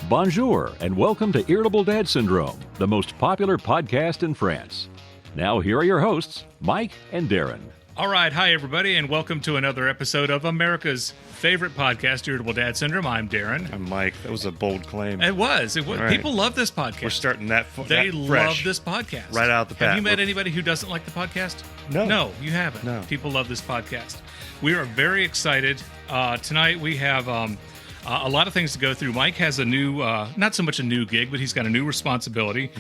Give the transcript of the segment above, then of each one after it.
Bonjour, and welcome to Irritable Dad Syndrome, the most popular podcast in France. Now, here are your hosts, Mike and Darin. All right. Hi, everybody, and welcome to another episode of America's favorite podcast, Irritable Dad Syndrome. I'm Darin. I'm Mike. That was a bold claim. It was. Right. People love this podcast. We're starting that They that love fresh, this podcast. right out the bat. Have you met anybody who doesn't like the podcast? No. No, you haven't. No. People love this podcast. We are very excited. Tonight we have a lot of things to go through. Mike has a new, not so much a new gig, but he's got a new responsibility.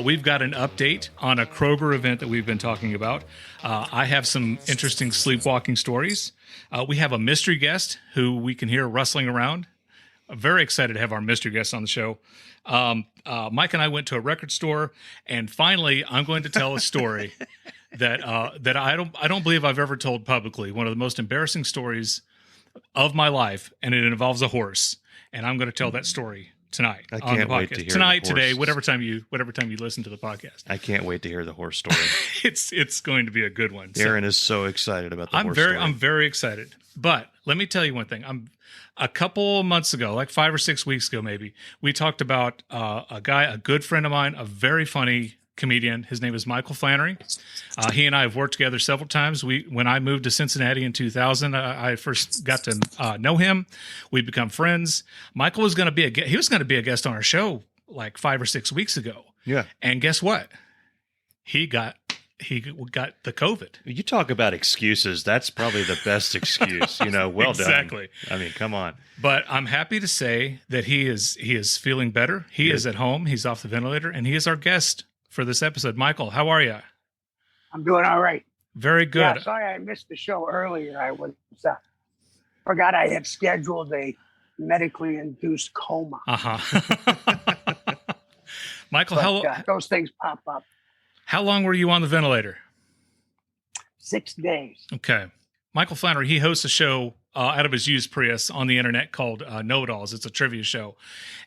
We've got an update on a Kro-Bar event that we've been talking about. I have some interesting sleepwalking stories. We have a mystery guest who we can hear rustling around. I'm very excited to have our mystery guest on the show. Mike and I went to a record store, and finally, I'm going to tell a story that I don't believe I've ever told publicly. One of the most embarrassing stories of my life, and it involves a horse. And I'm going to tell that story tonight I on the can't wait podcast. to hear Tonight, the horse. today, whatever time you listen to the podcast. I can't wait to hear the horse story. It's going to be a good one. Darin is so excited about the horse story. I'm very excited. But let me tell you one thing. A couple months ago, like 5 or 6 weeks ago, maybe, we talked about a good friend of mine, a very funny comedian. His name is Michael Flannery. He and I have worked together several times. When I moved to Cincinnati in 2000, I first got to know him. We've become friends. Michael was going to be a guest on our show like 5 or 6 weeks ago. Yeah. And guess what? He got the COVID. You talk about excuses. That's probably the best excuse. Well Exactly. done. I mean, come on. But I'm happy to say that he is feeling better. He is at home. He's off the ventilator, and he is our guest for this episode. Michael, how are you? I'm doing all right. Very good. Yeah, sorry I missed the show earlier. I was forgot I had scheduled a medically induced coma. Michael, But, those things pop up. how long were you on the ventilator? 6 days. Okay. Michael Flannery, he hosts a show out of his used Prius on the internet called Know-It-Alls. It's a trivia show.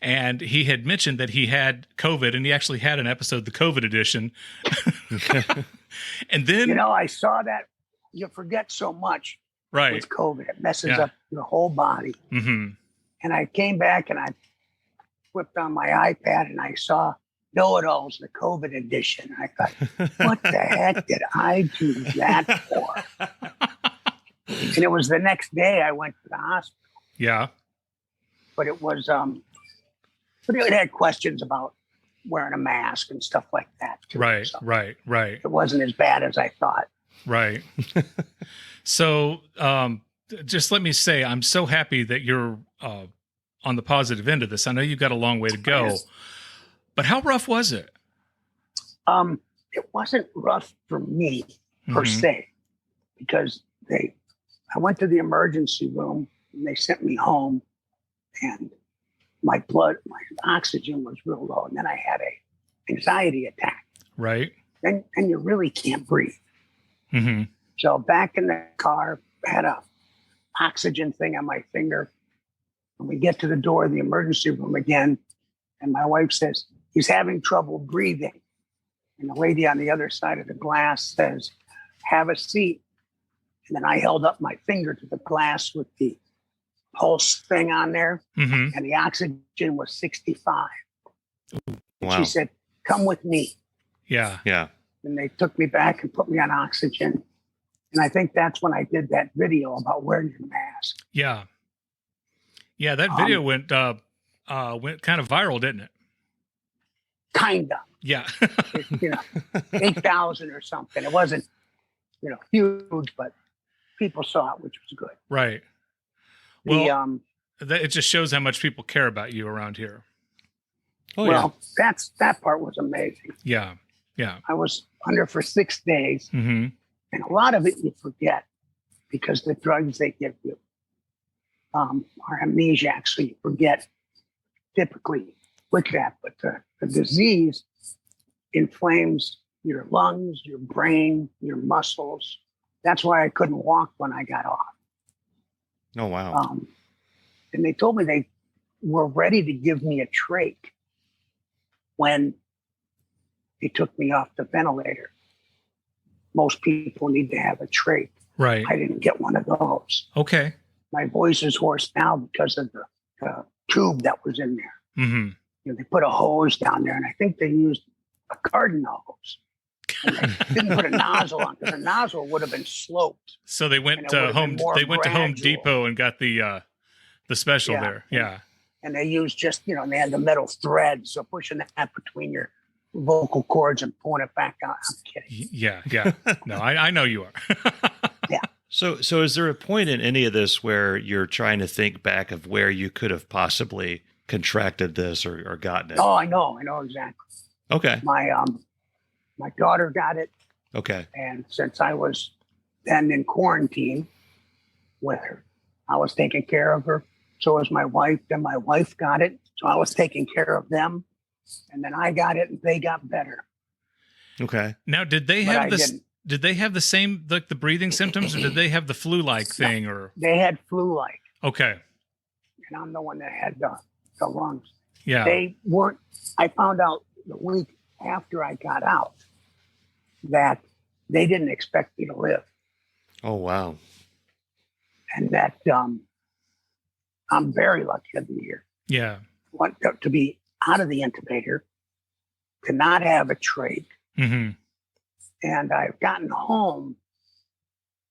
And he had mentioned that he had COVID, and he actually had an episode, the COVID edition. And then... I saw that. You forget so much right. with COVID. It messes up your whole body. Mm-hmm. And I came back and I flipped on my iPad and I saw Know-It-Alls, the COVID edition. I thought, what the heck did I do that for? And it was the next day I went to the hospital. Yeah. But it was, but it had questions about wearing a mask and stuff like that. Too. Right, So right. It wasn't as bad as I thought. Right. So just let me say, I'm so happy that you're on the positive end of this. I know you've got a long way to go, but how rough was it? It wasn't rough for me per se, because I went to the emergency room and they sent me home, and my oxygen was real low. And then I had a anxiety attack. Right. And you really can't breathe. Mm-hmm. So back in the car, had a oxygen thing on my finger. And we get to the door of the emergency room again. And my wife says, he's having trouble breathing. And the lady on the other side of the glass says, have a seat. And then I held up my finger to the glass with the pulse thing on there. Mm-hmm. And the oxygen was 65. Wow. She said, come with me. Yeah. Yeah. And they took me back and put me on oxygen. And I think that's when I did that video about wearing your mask. Yeah. Yeah. That video went kind of viral, didn't it? Kind of. Yeah. 8,000 or something. It wasn't, huge, but people saw it, which was good. Right. Well, it just shows how much people care about you around here. Oh, that part was amazing. Yeah. Yeah. I was under for 6 days, Mm-hmm. and a lot of it you forget because the drugs they give you are amnesiac, so you forget typically with that. But the disease inflames your lungs, your brain, your muscles. That's why I couldn't walk when I got off. Oh, wow. And they told me they were ready to give me a trach when they took me off the ventilator. Most people need to have a trach. Right. I didn't get one of those. Okay. My voice is hoarse now because of the tube that was in there. Mm-hmm. You know, they put a hose down there, and I think they used a garden hose. And they didn't put a nozzle on, because the nozzle would have been sloped. So they went And it to would've been more They went to Home gradual. Depot and got the special Yeah. there. Yeah. And they used just, you know, and they had the metal thread. So pushing that between your vocal cords and pulling it back out. I'm kidding. Yeah. No, I know you are. So is there a point in any of this where you're trying to think back of where you could have possibly contracted this or gotten it? Oh, I know exactly. Okay. My daughter got it, Okay. and since I was then in quarantine with her, I was taking care of her. So was my wife. Then my wife got it, so I was taking care of them, and then I got it, and they got better. Okay. Now, did they But have I this? didn't. Did they have the same, like the breathing symptoms, or did they have the flu-like thing? Or They had flu-like, okay, and I'm the one that had the lungs. yeah, They weren't. I found out the week after I got out that they didn't expect me to live, Oh, wow. and that I'm very lucky to be here. yeah, To be out of the incubator, to not have a trach, mm-hmm. and I've gotten home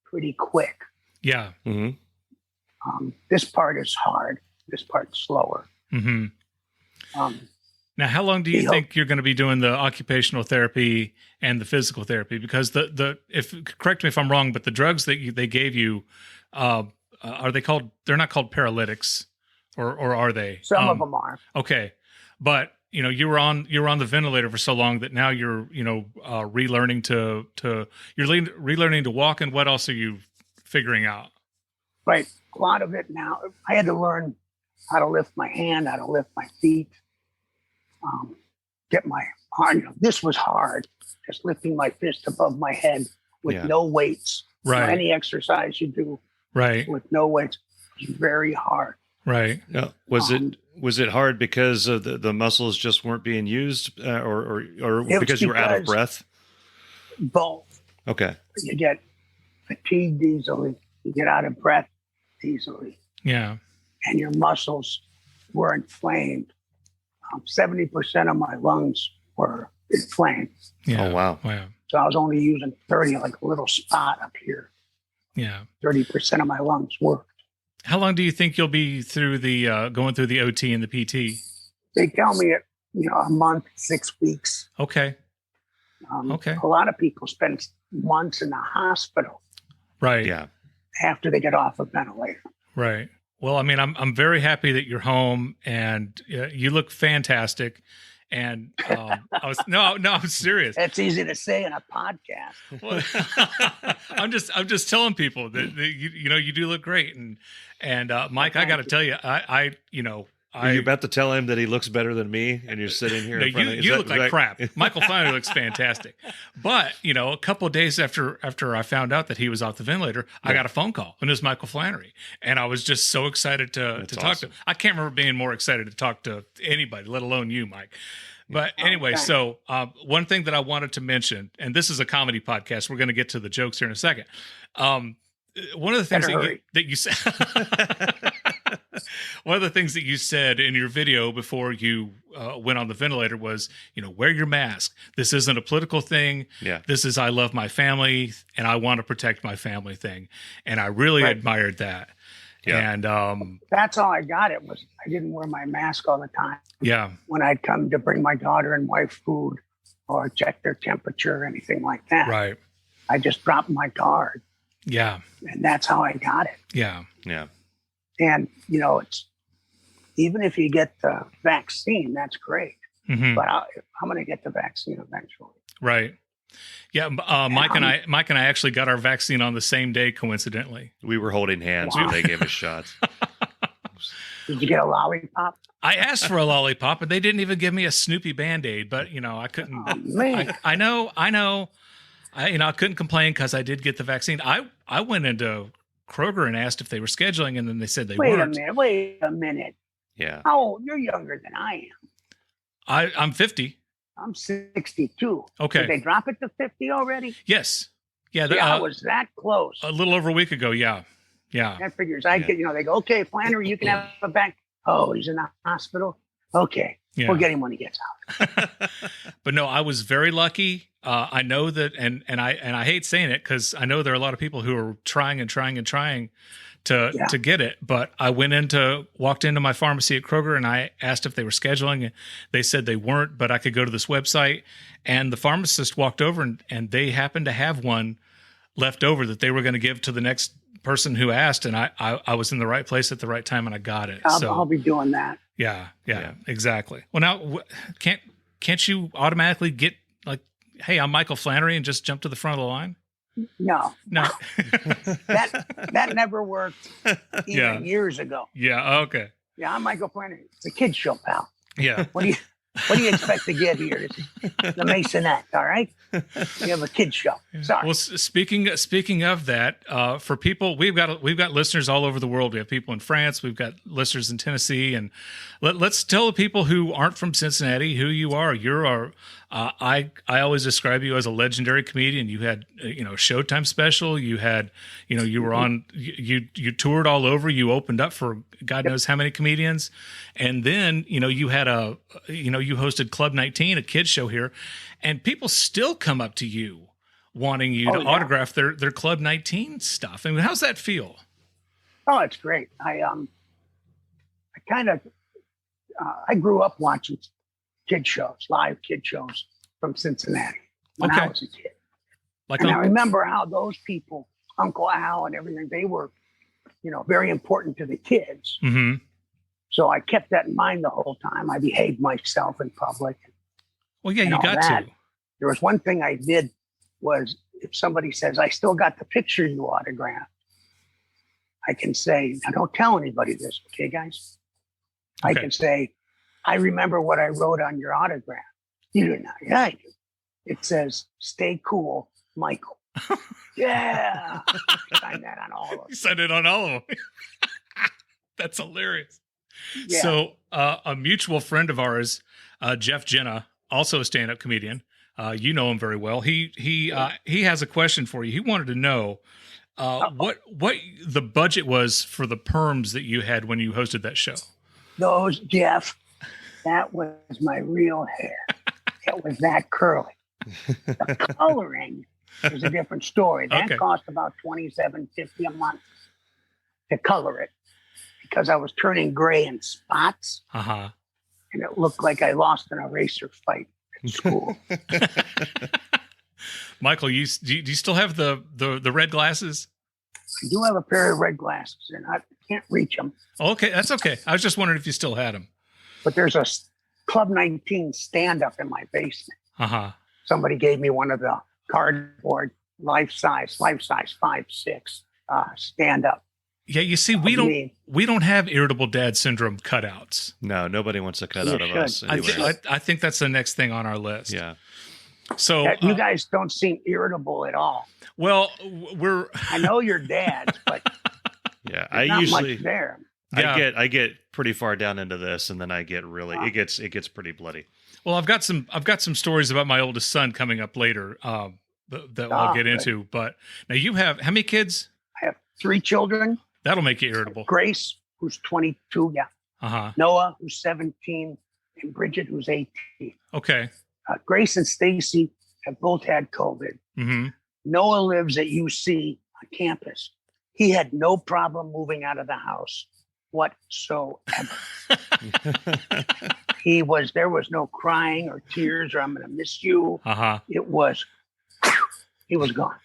pretty quick. yeah, Mm-hmm. This part is hard. This part's slower. mm-hmm. Um, Now, how long do you Yep. think you're going to be doing the occupational therapy and the physical therapy? Because correct me if I'm wrong, but the drugs that they gave you, are they called? They're not called paralytics, or are they? some of them are. Okay, but you know you were on the ventilator for so long that now you're relearning relearning to walk, and what else are you figuring out? Right. A lot of it now. I had to learn how to lift my hand, how to lift my feet, get my arm. This was hard. Just lifting my fist above my head with Yeah. no weights. Right. Any exercise you do Right, with no weights is very hard. right. Now, was it hard because of the muscles just weren't being used, or was because you were out of because- breath? Both. Okay. You get fatigued easily. You get out of breath easily. Yeah, And your muscles were inflamed. 70% of my lungs were inflamed. yeah. Oh, wow. Wow. So I was only using 30, like a little spot up here. Yeah. 30% of my lungs worked. How long do you think you'll be through the going through the OT and the PT? They tell me, a month, 6 weeks. Okay. Okay. A lot of people spend months in the hospital Right. Yeah. after they get off a ventilator. Right. Well, I mean, I'm very happy that you're home, and you look fantastic. And I'm serious. That's easy to say in a podcast. Well, I'm just telling people that you do look great, and Mike, I got to tell you, Are you about to tell him that he looks better than me, and you're sitting here? No, in front of you look like crap. Michael Flannery looks fantastic, but a couple of days after I found out that he was off the ventilator, I got a phone call, and it was Michael Flannery, and I was just so excited to talk awesome. to him. I can't remember being more excited to talk to anybody, let alone you, Mike. But anyway, Okay. so one thing that I wanted to mention, and this is a comedy podcast, we're going to get to the jokes here in a second. One of the things that you said. One of the things that you said in your video before you went on the ventilator was, wear your mask. This isn't a political thing. Yeah. This is I love my family and I want to protect my family thing. And I really Right. admired that. Yeah. And That's all I got. I didn't wear my mask all the time. yeah, When I'd come to bring my daughter and wife food or check their temperature or anything like that, right. I just dropped my guard, Yeah. and that's how I got it. Yeah. Yeah. And it's even if you get the vaccine, that's great. Hmm. But I'm going to get the vaccine eventually. Right. Yeah. Mike and I actually got our vaccine on the same day, coincidentally. We were holding hands Wow. when they gave us shots. Did you get a lollipop? I asked for a lollipop, but they didn't even give me a Snoopy Band-Aid. But I couldn't. Oh, man. I know. I couldn't complain because I did get the vaccine. I went into Kroger and asked if they were scheduling, and then they said they weren't. Wait a minute. Yeah. How old? You're younger than I am. I'm 50. I'm 62. Okay. Did they drop it to 50 already? Yes. Yeah. I was that close. a little over a week ago. Yeah. Yeah. That figures. They go, okay, Flannery, you can have a back. Oh, he's in the hospital. Okay, Yeah. we'll get him when he gets out. But no, I was very lucky. I know that, and I hate saying it because I know there are a lot of people who are trying to get it. But I walked into my pharmacy at Kroger and I asked if they were scheduling. They said they weren't, but I could go to this website. And the pharmacist walked over and they happened to have one left over that they were going to give to the next person who asked. And I was in the right place at the right time and I got it. I'll be doing that. Yeah, exactly. Well, now can't you automatically get like, hey, I'm Michael Flannery and just jump to the front of the line? No. that never worked even years ago. Yeah. Okay. Yeah, I'm Michael Flannery. It's a kid's show, pal. Yeah. What do you expect to get here? This is the Masonette, all right? We have a kid's show. Sorry. Well, speaking of that, for people, we've got listeners all over the world. We have people in France. We've got listeners in Tennessee, and let's tell the people who aren't from Cincinnati who you are. You're I always describe you as a legendary comedian. You had a Showtime special. You had you were on you toured all over. You opened up for God knows how many comedians, and then you had you hosted Club 19, a kids show here, and people still come up to you wanting you to autograph their Club 19 stuff. I mean, how's that feel? Oh, it's great. I grew up watching live kid shows from Cincinnati when I was a kid. And I remember how those people, Uncle Al and everything, they were, very important to the kids. Mm-hmm. So I kept that in mind the whole time. I behaved myself in public. Well, yeah, you got to. There was one thing I did was if somebody says, I still got the picture you autographed, I can say, now don't tell anybody this, okay, guys? I can say, I remember what I wrote on your autograph. You do not. Yeah, I do. It says, stay cool, Michael. Yeah. I signed that on all of them. You signed it on all of them. That's hilarious. Yeah. So a mutual friend of ours, Jeff Jenna, also a stand-up comedian. You know him very well. He has a question for you. He wanted to know what the budget was for the perms that you had when you hosted that show. Those, Jeff, that was my real hair. It was that curly. The coloring is a different story. That cost about $27.50 a month to color it because I was turning gray in spots. Uh-huh. And it looked like I lost an eraser fight at school. Michael, do you still have the red glasses? I do have a pair of red glasses, and I can't reach them. Okay, that's okay. I was just wondering if you still had them. But there's a Club 19 stand-up in my basement. Uh-huh. Somebody gave me one of the cardboard life-size 5'6" stand-up. Yeah, you see, we don't have irritable dad syndrome cutouts. No, nobody wants a cutout of us. I think that's the next thing on our list. Yeah. So you guys don't seem irritable at all. Well, I know you're dads, but yeah, not usually much there. Yeah. I get pretty far down into this, and then I get really it gets pretty bloody. Well, I've got some stories about my oldest son coming up later that I'll get into. But now you have how many kids? I have 3 children. That'll make you irritable. Grace, who's 22, yeah. Uh-huh. Noah, who's 17, and Bridget, who's 18. Okay. Grace and Stacy have both had COVID. Mm-hmm. Noah lives at UC on campus. He had no problem moving out of the house whatsoever. There was no crying or tears or I'm going to miss you. Uh-huh. It was, he was gone.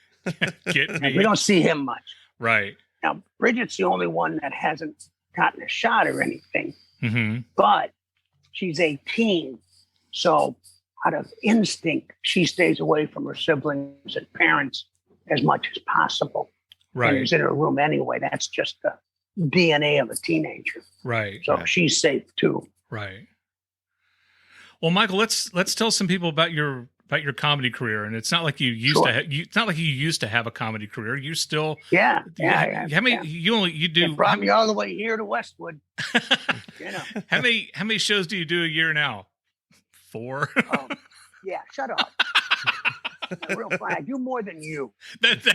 Get me. We don't see him much. Right. Now, Bridget's the only one that hasn't gotten a shot or anything, mm-hmm. but she's 18. So out of instinct, she stays away from her siblings and parents as much as possible. Right. And is in her room anyway. That's just the DNA of a teenager. Right. So she's safe too. Right. Well, Michael, let's tell some people about your comedy career. And it's not like you used to. It's not like you used to have a comedy career. You still. Yeah. How many? You do. It brought me all the way here to Westwood. How many shows do you do a year now? 4. Yeah. Shut up. Real fun. I do more than you. That's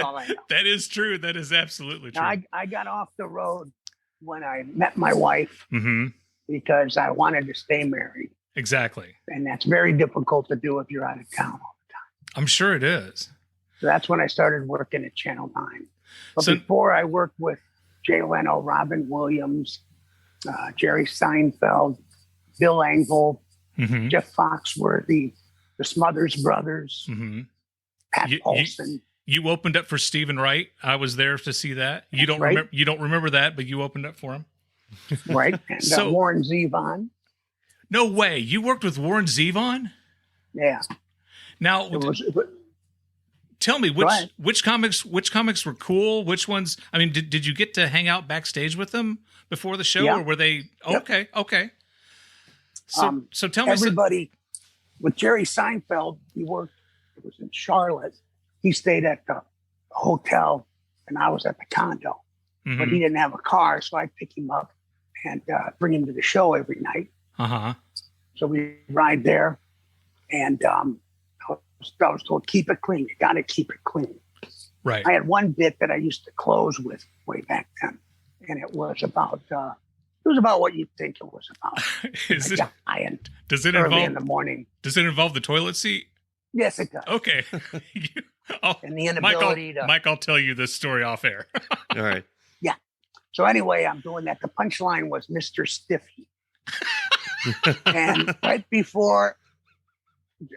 all I know. That is true. That is absolutely true. Now, I got off the road when I met my wife. Mm-hmm. because I wanted to stay married. Exactly. And that's very difficult to do if you're out of town all the time. I'm sure it is. So that's when I started working at Channel 9. But So- before I worked with Jay Leno, Robin Williams, Jerry Seinfeld, Bill Engvall, Mm-hmm. Jeff Foxworthy, the Smothers Brothers, Mm-hmm. Pat You- Paulson. You opened up for Stephen Wright. I was there to see that. You That's don't right. remember. You don't remember that, but you opened up for him. Right? And So- Warren Zevon. No way. You worked with Warren Zevon. Yeah. Now, tell me Go ahead. which comics were cool. Which ones? I mean, did you get to hang out backstage with them before the show, Yeah. or were they? Yep. Okay. So tell me. Everybody, with Jerry Seinfeld, he worked, it was in Charlotte. He stayed at the hotel and I was at the condo. Mhm. But he didn't have a car, so I'd pick him up and bring him to the show every night. Uh-huh. So we ride there, and I was told, keep it clean. You got to keep it clean. Right. I had one bit that I used to close with way back then, and it was about what you'd think it was about. Is it, A guy in does it early in the involve morning. the toilet seat? Yes, it does. Okay. And the inability to. Mike, I'll tell you this story off air. All right. So anyway, I'm doing that. The punchline was Mr. Stiffy. And right before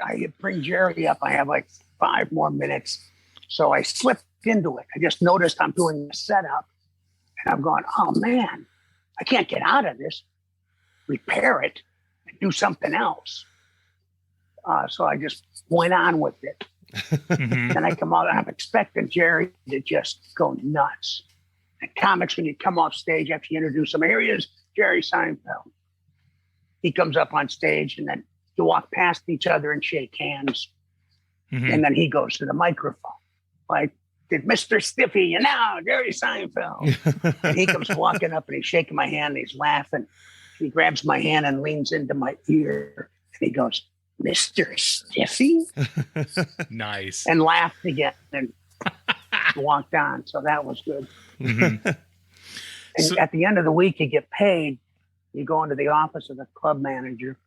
I bring Jerry up, I have like 5 more minutes. So I slipped into it. I just noticed I'm doing the setup and I'm going, oh man, I can't get out of this. Repair it and do something else. So I just went on with it. Mhm. Then I come out and I'm expecting Jerry to just go nuts. And comics, when you come off stage after you introduce him, here he is, Jerry Seinfeld. He comes up on stage and then you walk past each other and shake hands. Mhm. And then he goes to the microphone. Like, did Mr. Stiffy, you know, Jerry Seinfeld. And he comes walking up and he's shaking my hand and he's laughing. He grabs my hand and leans into my ear and he goes, Mr. Stiffy? Nice. And laughed again and walked on. So that was good. Mhm. And So- at the end of the week, you get paid. You go into the office of the club manager.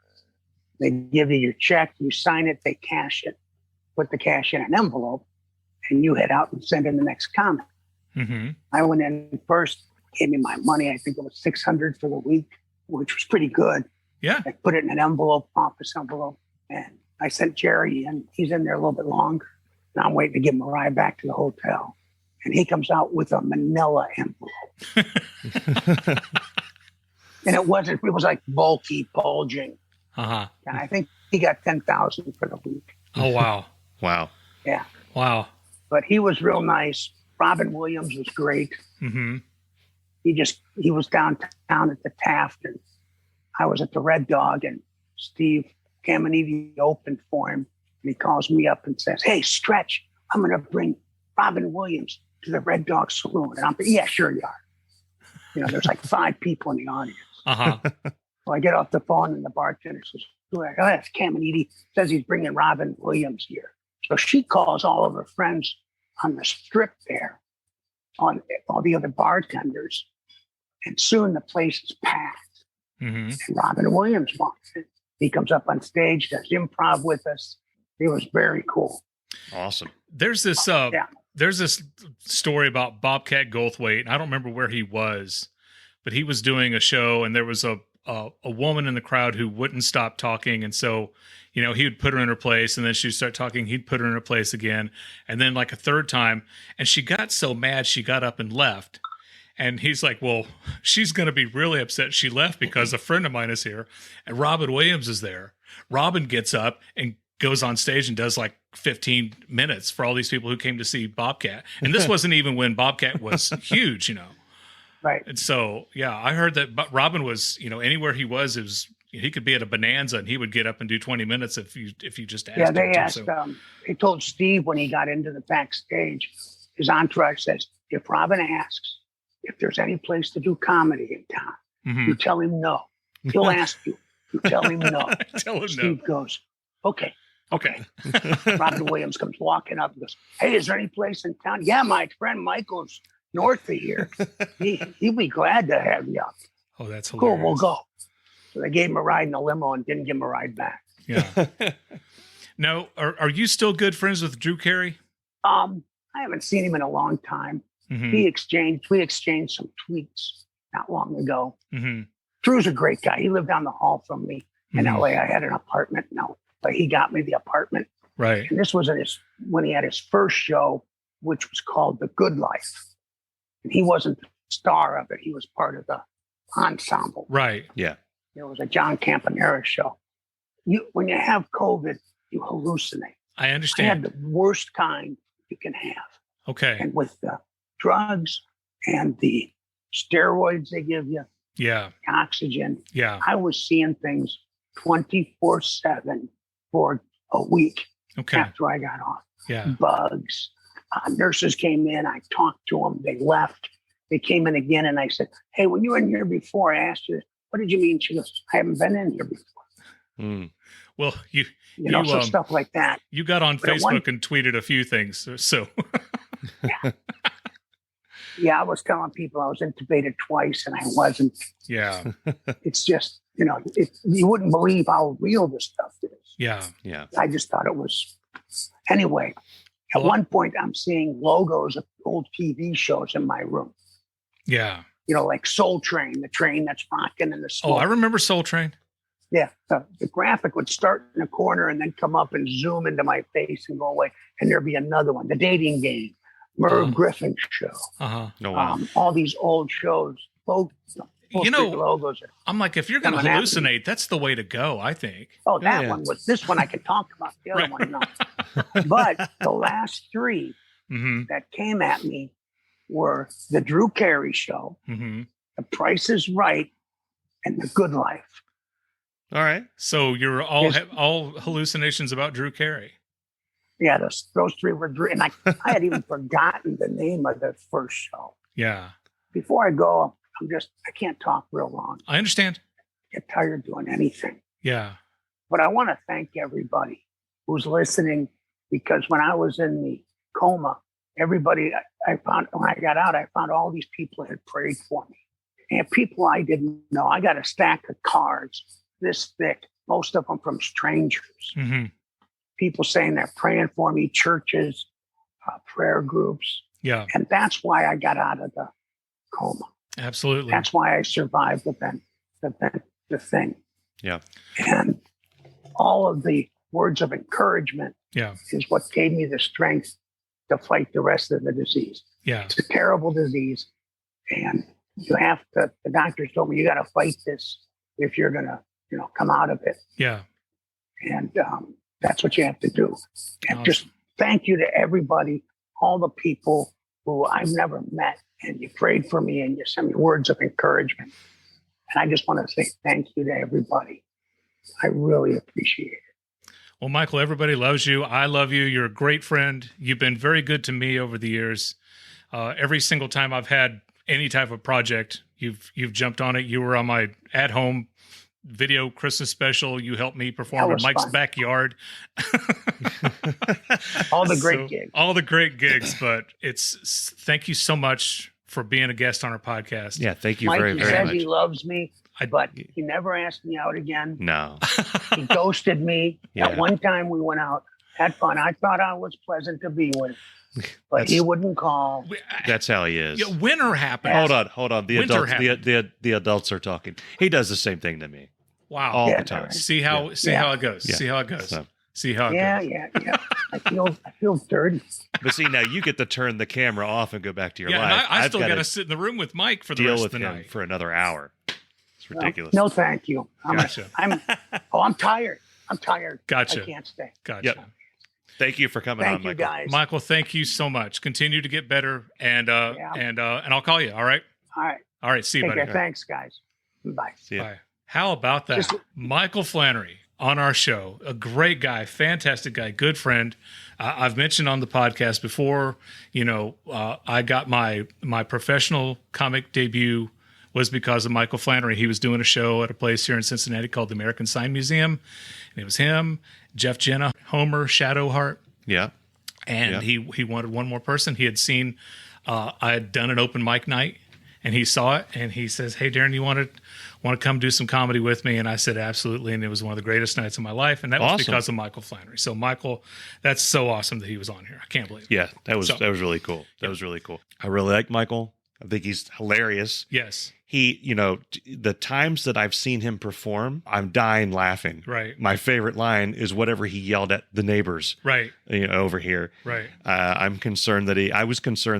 They give you your check. You sign it. They cash it. Put the cash in an envelope. And you head out and send in the next comic. Mhm. I went in first, gave me my money. I think it was $600 for the week, which was pretty good. Yeah. I put it in an envelope, office envelope. And I sent Jerry in. He's in there a little bit longer. And I'm waiting to give him a ride back to the hotel. And he comes out with a manila envelope. And it was like bulky, bulging. Uh-huh. And I think he got $10,000 for the week. Oh, wow. Wow. Yeah. Wow. But he was real nice. Robin Williams was great. Mm-hmm. He was downtown at the Taft and I was at the Red Dog and Steve Caminiti opened for him. And he calls me up and says, hey, Stretch, I'm going to bring Robin Williams to the Red Dog Saloon. And I'm thinking, yeah, sure you are. You know, there's like 5 people in the audience. Uh-huh. So I get off the phone and the bartender says, oh, that's Caminiti. Says he's bringing Robin Williams here. So she calls all of her friends on the strip there, on all the other bartenders. And soon the place is packed. Mm-hmm. And Robin Williams walks in. He comes up on stage, does improv with us. It was very cool. Awesome. There's this Yeah. there's this story about Bobcat Goldthwait, and I don't remember where he was, but he was doing a show and there was a woman in the crowd who wouldn't stop talking, and so he would put her in her place, and then she'd start talking, he'd put her in her place again, and then like a third time, and she got so mad she got up and left. And he's like, well, she's going to be really upset she left because a friend of mine is here and Robin Williams is there. Robin gets up and goes on stage and does like 15 minutes for all these people who came to see Bobcat. And this wasn't even when Bobcat was huge, Right. And so, yeah, I heard that Robin was, anywhere he was, he could be at a Bonanza and he would get up and do 20 minutes if you just asked Yeah, him they to. asked, So, they told Steve when he got into the backstage, his entourage says, if Robin asks if there's any place to do comedy in town, Mhm. you tell him no. He'll ask you. You tell him no. Tell him no. Steve goes, okay. Okay. Robin Williams comes walking up and goes, hey, is there any place in town? Yeah, my friend Michael's north of here. He'd be glad to have you up. Oh, that's Cool, hilarious. we'll go. So they gave him a ride in a limo and didn't give him a ride back. Yeah. Now, are you still good friends with Drew Carey? I haven't seen him in a long time. Mm-hmm. We exchanged some tweets not long ago. Mm-hmm. Drew's a great guy. He lived down the hall from me in Mhm. LA. I had an apartment now, but he got me the apartment. Right. And this was when he had his first show, which was called The Good Life. And he wasn't the star of it. He was part of the ensemble. Right. Yeah. It was a John Campanera show. When you have COVID, you hallucinate. I I understand. had the worst kind you can have. Okay. And with the drugs and the steroids they give you, Yeah. oxygen, Yeah. I was seeing things 24/7 for a week Okay. after I got off. Yeah. Bugs. Nurses came in. I talked to them. They left. They came in again, and I said, "Hey, when you were in here before, I asked you, what did you mean?" She goes, "I haven't been in here before." Mm. Well, you So stuff like that. you got on But at one- Facebook and tweeted a few things. So Yeah, I was telling people I was intubated twice, and I wasn't. yeah. It's just, you wouldn't believe how real this stuff is. Yeah. Yeah. I just thought it was. Anyway, at Well- one point, I'm seeing logos of old TV shows in my room. Yeah. Like Soul Train, the train that's rocking in the Oh, smoke. I remember Soul Train. Yeah, the graphic would start in a corner and then come up and zoom into my face and go away. And there'd be another one, The Dating Game, Merv Oh. Griffin Show, Uh-huh. No, wow. all these old shows. Logos. I'm like, if you're going to Coming at me. hallucinate, that's the way to go, I think. Oh, that Yeah. one was, this one I could talk about. The other Right. one, no. But the last three Mm-hmm. that came at me were The Drew Carey Show, Mm-hmm. The Price is Right, and The Good Life. All right. So you're all Yes. all hallucinations about Drew Carey. Yeah, those three were Drew. And I had even forgotten the name of the first show. Yeah. Before I go, I can't talk real long. I understand. Get tired doing anything. Yeah. But I want to thank everybody who's listening, because when I was in the coma, everybody I found, when I got out, I found all these people had prayed for me. And people I didn't know. I got a stack of cards this thick, most of them from strangers. Mm-hmm. People saying they're praying for me, churches, prayer groups. Yeah. And that's why I got out of the coma. Absolutely. That's why I survived the thing. Yeah. And all of the words of encouragement Yeah. is what gave me the strength to fight the rest of the disease. Yeah. It's a terrible disease. And the doctors told me, you got to fight this if you're going to, come out of it. Yeah. And that's what you have to do. And Awesome. just thank you to everybody, all the people who I've never met, and you prayed for me and you sent me words of encouragement. And I just want to say thank you to everybody. I really appreciate it. Well, Michael, everybody loves you. I love you. You're a great friend. You've been very good to me over the years. Every single time I've had any type of project, you've jumped on it. You were on my at-home video Christmas special. You helped me perform That in was Mike's fun. backyard. All the great gigs. All the great gigs. But thank you so much for being a guest on our podcast. Yeah. Thank you Mike, very, he very says much. he loves me, I- but he never asked me out again. No. He ghosted me. Yeah. At one time we went out, had fun. I thought I was pleasant to be with, but he That's- wouldn't call. That's how he is. Yeah, winter happened. Hold on. The Winter adults, the adults are talking. He does the same thing to me Wow. all Yeah, the time. Darin. See how it goes. Yeah. See how it goes. So- See how it Yeah, goes. yeah. I feel dirty. But see, now you get to turn the camera off and go back to your Yeah, and life. I I've still got to gotta sit in the room with Mike for the deal rest with of the him night. for another hour. It's ridiculous. No, thank you. Gotcha. I'm tired. I'm tired. Gotcha. I can't stay. Gotcha. Yep. Thank you for coming Thank on, you, Michael. guys. Michael, thank you so much. Continue to get better, and I'll call you. All right. All right. All right. See you, Take buddy. care. Thanks, guys. Bye. See ya. Bye. How about that? Just- Michael Flannery on our show, a great guy, fantastic guy, good friend. I've mentioned on the podcast before, I got my professional comic debut was because of Michael Flannery. He was doing a show at a place here in Cincinnati called the American Sign Museum. And it was him, Jeff Jenna, Homer Shadowheart. Yeah. And he wanted one more person. He had seen I had done an open mic night, and he saw it, and he says, "Hey, Darin, you want to come do some comedy with me?" And I said, "Absolutely." And it was one of the greatest nights of my life, and that was because of Michael Flannery. So Michael, that's so awesome that he was on here. I can't believe it. Yeah, that was really cool. That was really cool. I really like Michael. I think he's hilarious. Yes. He, the times that I've seen him perform, I'm dying laughing. Right. My favorite line is whatever he yelled at the neighbors. Right. Over here. Right. I was concerned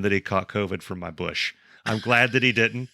that he caught COVID from my bush. I'm glad that he didn't.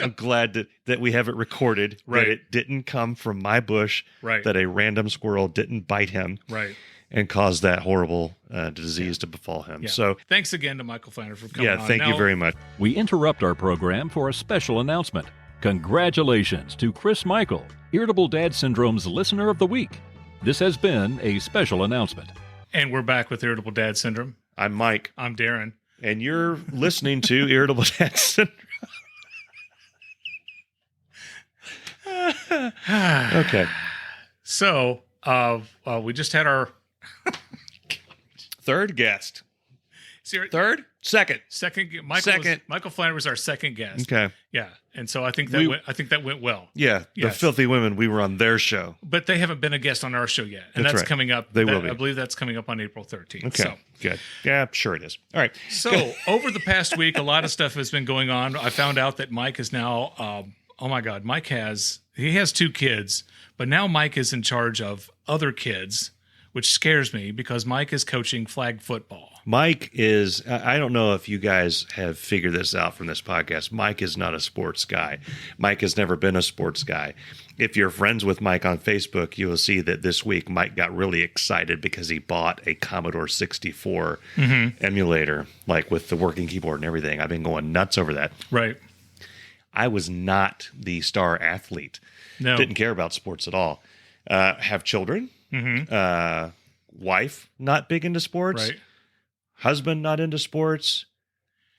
I'm glad that we have it recorded. Right. That it didn't come from my bush. Right. That a random squirrel didn't bite him. Right. And cause that horrible disease to befall him. Yeah. So thanks again to Michael Flannery for coming on. Thank you very much. We interrupt our program for a special announcement. Congratulations to Chris Michael, Irritable Dad Syndrome's Listener of the Week. This has been a special announcement. And we're back with Irritable Dad Syndrome. I'm Mike. I'm Darin. And you're listening to Irritable Dad Syndrome. Okay. So, we just had our third guest. Third? Second. Michael Flannery was our second guest. Okay. Yeah. And so I think that went well. Yeah. Yes. The Filthy Women, we were on their show. But they haven't been a guest on our show yet. And that's right. coming up. They will be. I believe that's coming up on April 13th. Okay. So. Good. Yeah, sure it is. All right. So over the past week, a lot of stuff has been going on. I found out that Mike is now, oh my God, he has 2 kids, but now Mike is in charge of other kids, which scares me because Mike is coaching flag football. Mike is, I don't know if you guys have figured this out from this podcast. Mike is not a sports guy. Mike has never been a sports guy. If you're friends with Mike on Facebook, you will see that this week Mike got really excited because he bought a Commodore 64 emulator, like with the working keyboard and everything. I've been going nuts over that. Right. I was not the star athlete. No. Didn't care about sports at all. Have children. Wife, not big into sports. Right. Husband, not into sports.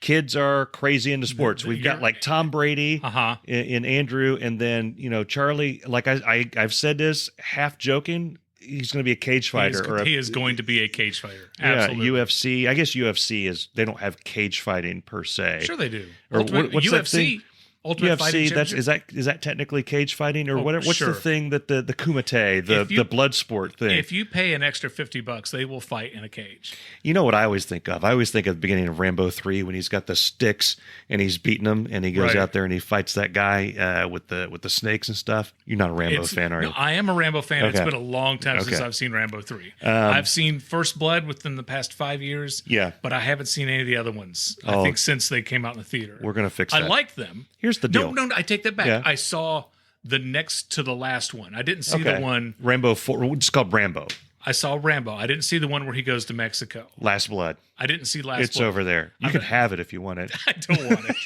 Kids are crazy into sports. We've got like Tom Brady in Andrew, and then Charlie. Like I've said this half joking. He's going to be a cage fighter. He is going to be a cage fighter. Yeah, Absolutely. UFC. I guess UFC is. They don't have cage fighting per se. Sure, they do. Or what's UFC. that thing? Ultimate Fighting UFC, is that technically cage fighting or whatever? What's sure. the thing that the kumite, the blood sport thing? If you pay an extra $50, they will fight in a cage. You know what I always think of? I always think of the beginning of Rambo 3 when he's got the sticks and he's beating them and he goes out there and he fights that guy with the snakes and stuff. You're not a Rambo fan, are you? No, I am a Rambo fan. Okay. It's been a long time since I've seen Rambo 3. I've seen First Blood within the past 5 years. Yeah. But I haven't seen any of the other ones. I think since they came out in the theater. We're going to fix that. I liked them. Here's the deal. No, I take that back. Yeah. I saw the next to the last one. I didn't see the one. Rambo 4. It's called Rambo. I saw Rambo. I didn't see the one where he goes to Mexico. Last Blood. I didn't see Last It's Blood. over there. You can have it if you want it. I don't want it.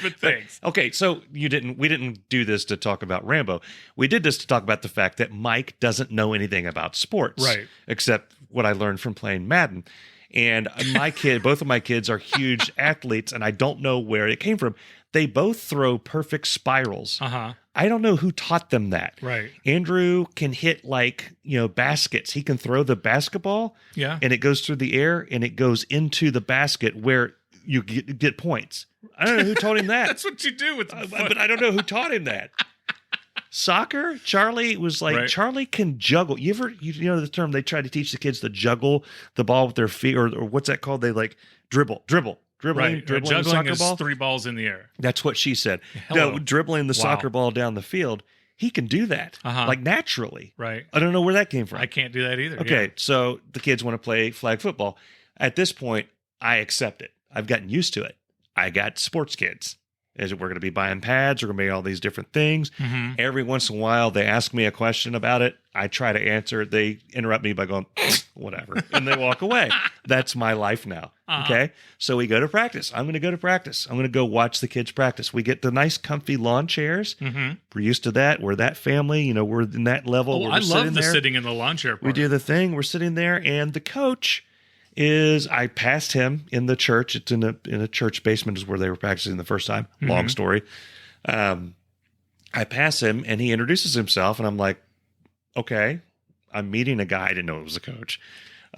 but thanks. Okay, so we didn't do this to talk about Rambo. We did this to talk about the fact that Mike doesn't know anything about sports. Right. Except what I learned from playing Madden. And both of my kids are huge athletes, and I don't know where it came from. They both throw perfect spirals. I don't know who taught them that. Right. Andrew can hit baskets. He can throw the basketball. Yeah. And it goes through the air and it goes into the basket where you get points. I don't know who taught him that. That's what you do with the foot. But I don't know who taught him that. Soccer, Charlie was like, Right. Charlie can juggle. You know the term they try to teach the kids to juggle the ball with their feet, or what's that called? They like dribbling Right. the Juggling soccer is ball. 3 balls in the air. That's what she said. Hello. No, dribbling the soccer ball down the field. He can do that like naturally. Right. I don't know where that came from. I can't do that either. Okay, Yeah. so the kids want to play flag football. At this point, I accept it. I've gotten used to it. I got sports kids. We're going to be buying pads. We're going to be all these different things. Every once in a while, they ask me a question about it. I try to answer it. They interrupt me by going, whatever, and they walk away. That's my life now. Okay, so we go to practice. I'm going to go to practice. I'm going to go watch the kids practice. We get the nice, comfy lawn chairs. We're used to that. We're that family. We're in that level. Oh, where I we're love the there. sitting in the lawn chair part. We do the thing. We're sitting there, and the coach I passed him in the church. It's in a church basement is where they were practicing the first time. Long story. I pass him, and he introduces himself, and I'm like, okay, I'm meeting a guy. I didn't know it was a coach.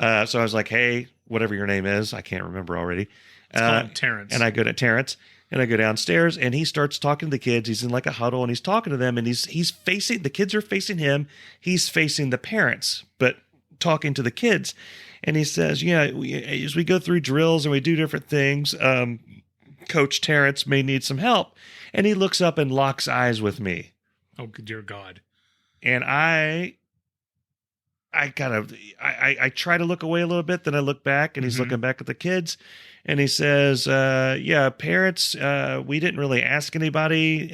So I was like, hey, whatever your name is, I can't remember already. It's called Terrence. And I go to Terrence. And I go downstairs, and he starts talking to the kids. He's in like a huddle, and he's talking to them, and he's facing, the kids are facing him. He's facing the parents, but talking to the kids. And he says, as we go through drills and we do different things, Coach Terrence may need some help. And he looks up and locks eyes with me. Oh, dear God. And I try to look away a little bit, then I look back, and he's looking back at the kids, and he says, parents, we didn't really ask anybody,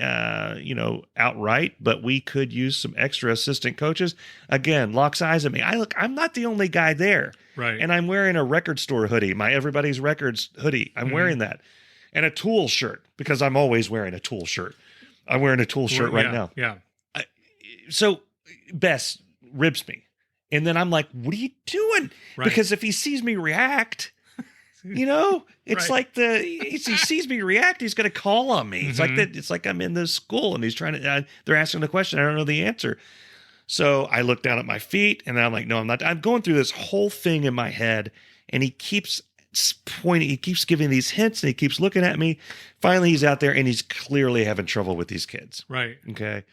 outright, but we could use some extra assistant coaches. Again, locks eyes at me. I'm not the only guy there. Right. And I'm wearing a record store hoodie, my Everybody's Records hoodie. I'm wearing that. And a Tool shirt, because I'm always wearing a Tool shirt. I'm wearing a Tool shirt right now. Yeah. So Bess ribs me. And then I'm like, what are you doing? Right. Because if he sees me react, it's like he sees me react, he's going to call on me. It's like that. It's like I'm in the school and he's trying to, they're asking the question. I don't know the answer. So I look down at my feet and I'm like, no, I'm not. I'm going through this whole thing in my head, and he keeps pointing. He keeps giving these hints, and he keeps looking at me. Finally, he's out there, and he's clearly having trouble with these kids. Right. Okay.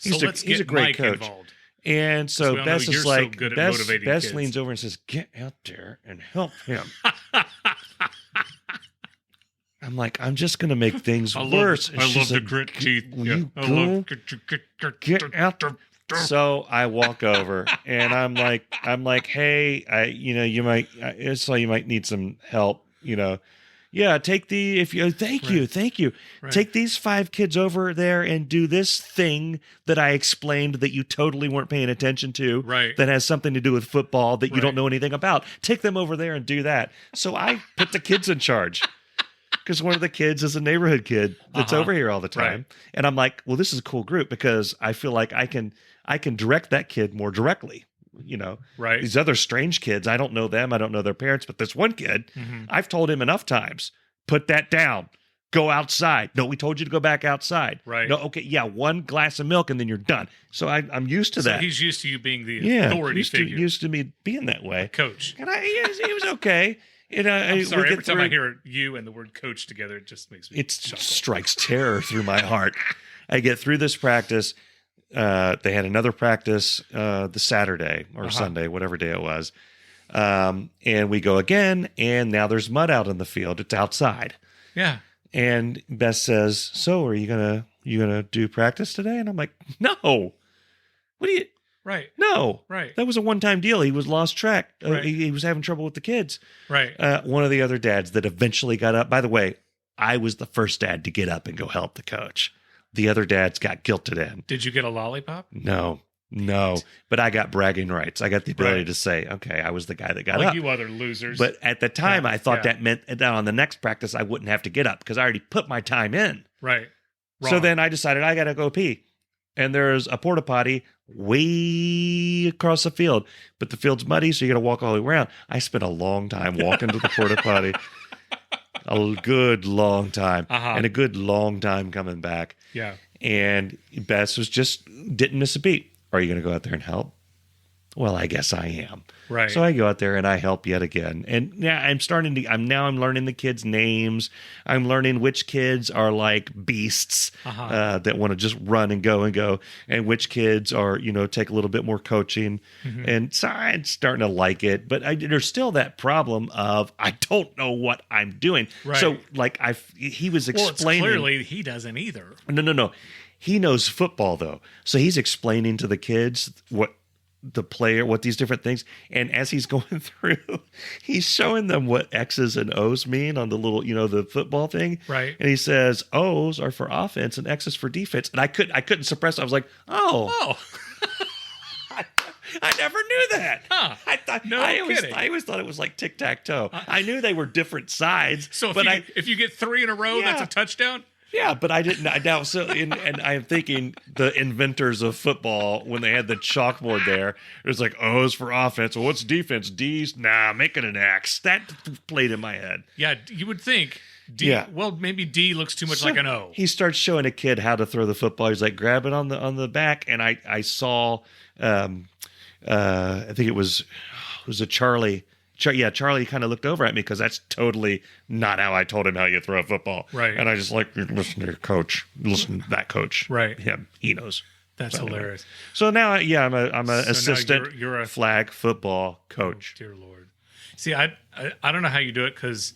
He's a great Mike coach. Involved. And so Bess is like, Bess leans over and says, get out there and help him. I'm like, I'm just going to make things worse. I love the grit teeth. Get out there. So I walk over, and I'm like, hey, you might need some help, Yeah, thank you. Right. Take these 5 kids over there and do this thing that I explained that you totally weren't paying attention to. Right. That has something to do with football that you don't know anything about. Take them over there and do that. So I put the kids in charge, because one of the kids is a neighborhood kid that's over here all the time. Right. And I'm like, well, this is a cool group, because I feel like I can direct that kid more directly. Right. These other strange kids, I don't know them. I don't know their parents, but this one kid, I've told him enough times, put that down, go outside. No, we told you to go back outside. Right. No, okay. Yeah. 1 glass of milk and then you're done. So I'm used to that. He's used to you being the authority figure. Used to me being that way. Coach. And he was okay. I'm sorry. Every time I hear you and the word coach together, it just makes me strikes terror through my heart. I get through this practice. They had another practice the Saturday or Sunday, whatever day it was. And we go again, and now there's mud out in the field. It's outside. Yeah. And Bess says, so are you gonna do practice today? And I'm like, no. What do you? Right. No. Right. That was a one-time deal. He was lost track. Right. He was having trouble with the kids. Right. One of the other dads that eventually got up. By the way, I was the first dad to get up and go help the coach. The other dads got guilted in. Did you get a lollipop? No. But I got bragging rights. I got the ability to say, okay, I was the guy that got up. You other losers. But at the time, I thought that meant that on the next practice, I wouldn't have to get up because I already put my time in. Right. Wrong. So then I decided I got to go pee. And there's a porta potty way across the field. But the field's muddy, so you got to walk all the way around. I spent a long time walking to the porta potty. A good long time. And a good long time coming back. Yeah. And Bess didn't miss a beat. Are you going to go out there and help? Well, I guess I am. Right. So I go out there and I help yet again. And yeah, I'm learning the kids' names. I'm learning which kids are like beasts that want to just run and go, and which kids are, take a little bit more coaching. And so I'm starting to like it, but there's still that problem of I don't know what I'm doing. Right. So like he was explaining. Well, clearly he doesn't either. No. He knows football though. So he's explaining to the kids what these different things. And as he's going through, he's showing them what X's and O's mean on the little, the football thing. Right. And he says, O's are for offense and X's for defense. And I couldn't suppress it. I was like, oh. I never knew that. Huh. I always thought it was like tic-tac-toe. I knew they were different sides. So if you get 3 in a row, that's a touchdown? Yeah, but I didn't. And I'm thinking the inventors of football, when they had the chalkboard there, it was like O's for offense. Well, what's defense? D's? Nah, make it an X. That played in my head. Yeah, you would think D. Yeah. Well, maybe D looks too much like an O. He starts showing a kid how to throw the football. He's like, grab it on the back, and I saw, I think it was a Charlie Charlie kind of looked over at me because that's totally not how I told him how you throw a football. Right. And I just like, listen to your coach. Listen to that coach. Right. Him. He knows. That's hilarious. So now, I'm an assistant you're a flag football coach. Oh, dear Lord. See, I don't know how you do it because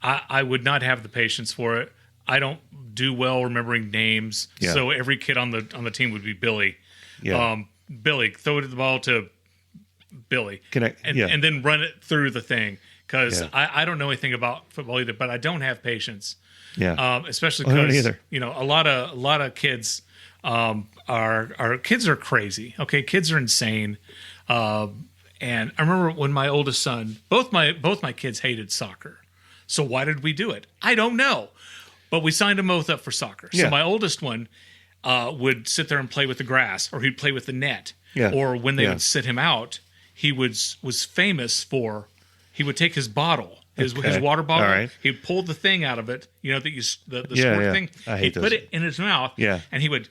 I would not have the patience for it. I don't do well remembering names. Yeah. So every kid on the team would be Billy. Yeah. Billy, throw the ball to Billy. And then run it through the thing. Because I don't know anything about football either, but I don't have patience. Yeah. Especially I don't because either. a lot of kids are kids are crazy. Okay, kids are insane. And I remember when my oldest son, both my kids hated soccer. So why did we do it? I don't know. But we signed them both up for soccer. Yeah. So my oldest one would sit there and play with the grass, or he'd play with the net. Yeah. Or when they would sit him out, he was famous for, he would take his bottle, his water bottle. All right. He'd pull the thing out of it, the squirt thing. I hate He'd those. put it in his mouth. Yeah. And he would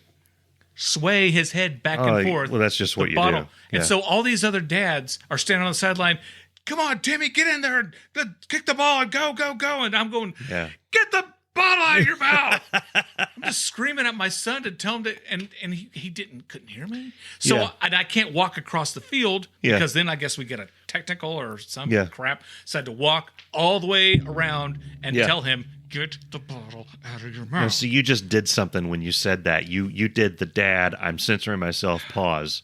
sway his head back and forth. Well, that's just what you bottle. do. And so all these other dads are standing on the sideline. Come on, Timmy, get in there and kick the ball and go, go, go. And I'm going, get the bottle out of your mouth. I'm just screaming at my son to tell him to, and he couldn't hear me. So I can't walk across the field because then I guess we get a technical or some crap. So I had to walk all the way around and tell him, get the bottle out of your mouth. No, so you just did something when you said that. You did the dad, I'm censoring myself, pause,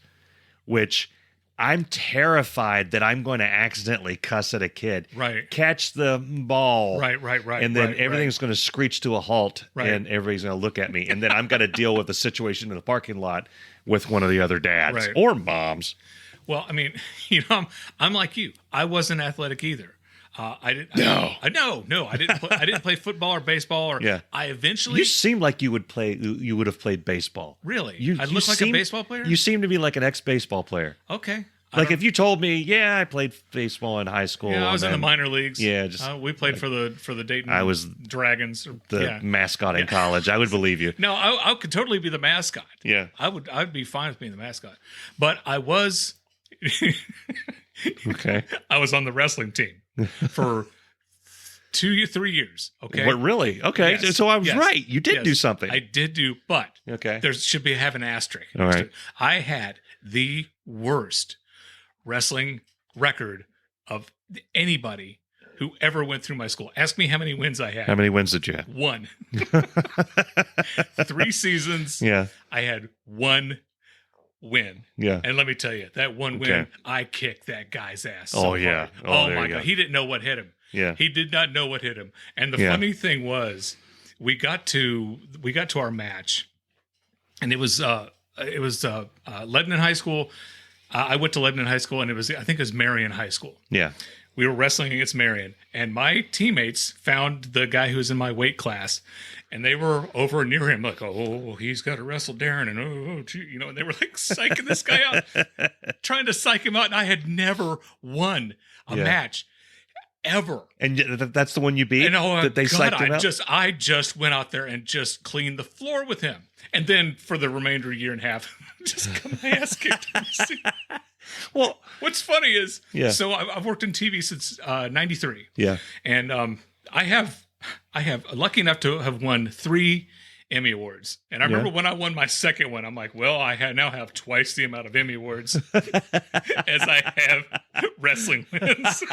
which I'm terrified that I'm going to accidentally cuss at a kid. Right. Catch the ball. Right. And then everything's going to screech to a halt and everybody's going to look at me. And then I'm going to deal with the situation in the parking lot with one of the other dads or moms. Well, I mean, I'm like you. I wasn't athletic either. I didn't play football or baseball or I eventually. You seemed like you would have played baseball. Really? I look like a baseball player? You seem to be like an ex-baseball player. Okay. Like if you told me, I played baseball in high school. Yeah, I was in the minor leagues. Yeah, we played for the Dayton. I was Dragons. The mascot in college. I would believe you. No, I could totally be the mascot. Yeah, I'd be fine with being the mascot. But I was. Okay. I was on the wrestling team for 3 years. Okay. What, really? Okay. Yes. So I was right. You did do something. I did do, but there should have an asterisk. All right. I had the worst wrestling record of anybody who ever went through my school. Ask me how many wins I had. How many wins did you have? 1. 3 seasons. Yeah. I had 1 win. Yeah. And let me tell you, that one win, I kicked that guy's ass. Oh, yeah. Hard. Oh my God. He didn't know what hit him. Yeah. He did not know what hit him. And the funny thing was, we got to our match, and it was Lebanon High School. I went to Lebanon High School, and I think it was Marion High School. Yeah. We were wrestling against Marion, and my teammates found the guy who was in my weight class, and they were over near him, like, oh, he's got to wrestle Darin, and and they were like psyching this guy out, trying to psych him out, and I had never won a match ever. And that's the one you beat? And that they psyched him out? I just went out there and just cleaned the floor with him, and then for the remainder of a year and a half, just got my ass kicked. Well, what's funny is, so I've worked in TV since '93. Yeah, and I have lucky enough to have won 3 Emmy Awards. And I remember when I won my second one, I'm like, well, I now have twice the amount of Emmy Awards as I have wrestling wins.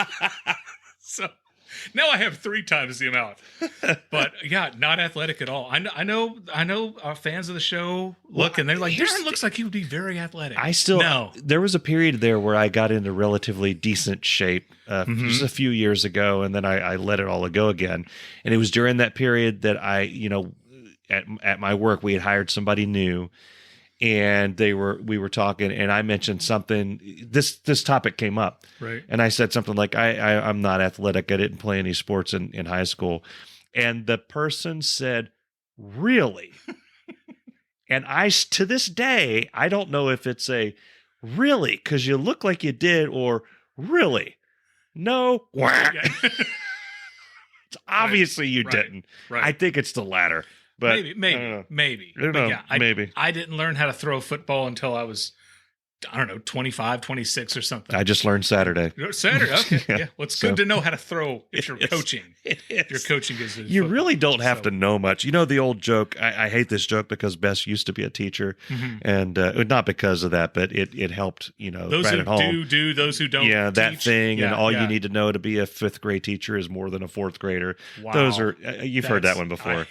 So now I have 3 times the amount. But not athletic at all. I know fans of the show look and they're like, Darin looks like he would be very athletic. There was a period there where I got into relatively decent shape just a few years ago, and then I let it all go again. And it was during that period that at my work, we had hired somebody new, and we were talking, and I mentioned something. This topic came up, right? And I said something like, "I'm not athletic. I didn't play any sports in high school," and the person said, "Really?" And to this day, I don't know if it's a really because you look like you did, or really, no. It's obviously you didn't. Right. I think it's the latter. But maybe. I don't know. I didn't learn how to throw a football until I was I don't know, 25, 26 or something. I just learned Saturday. Saturday, okay. Yeah. Yeah. Well, it's good to know how to throw if you're coaching. If you're coaching is you really don't have to know much. You know the old joke. I hate this joke because Bess used to be a teacher, and not because of that, but it helped. Those right who at home. do, those who don't. Yeah, that teach. thing, Yeah, and all yeah. you need to know to be a 5th grade teacher is more than a 4th grader. Wow. Those are you've heard that one before.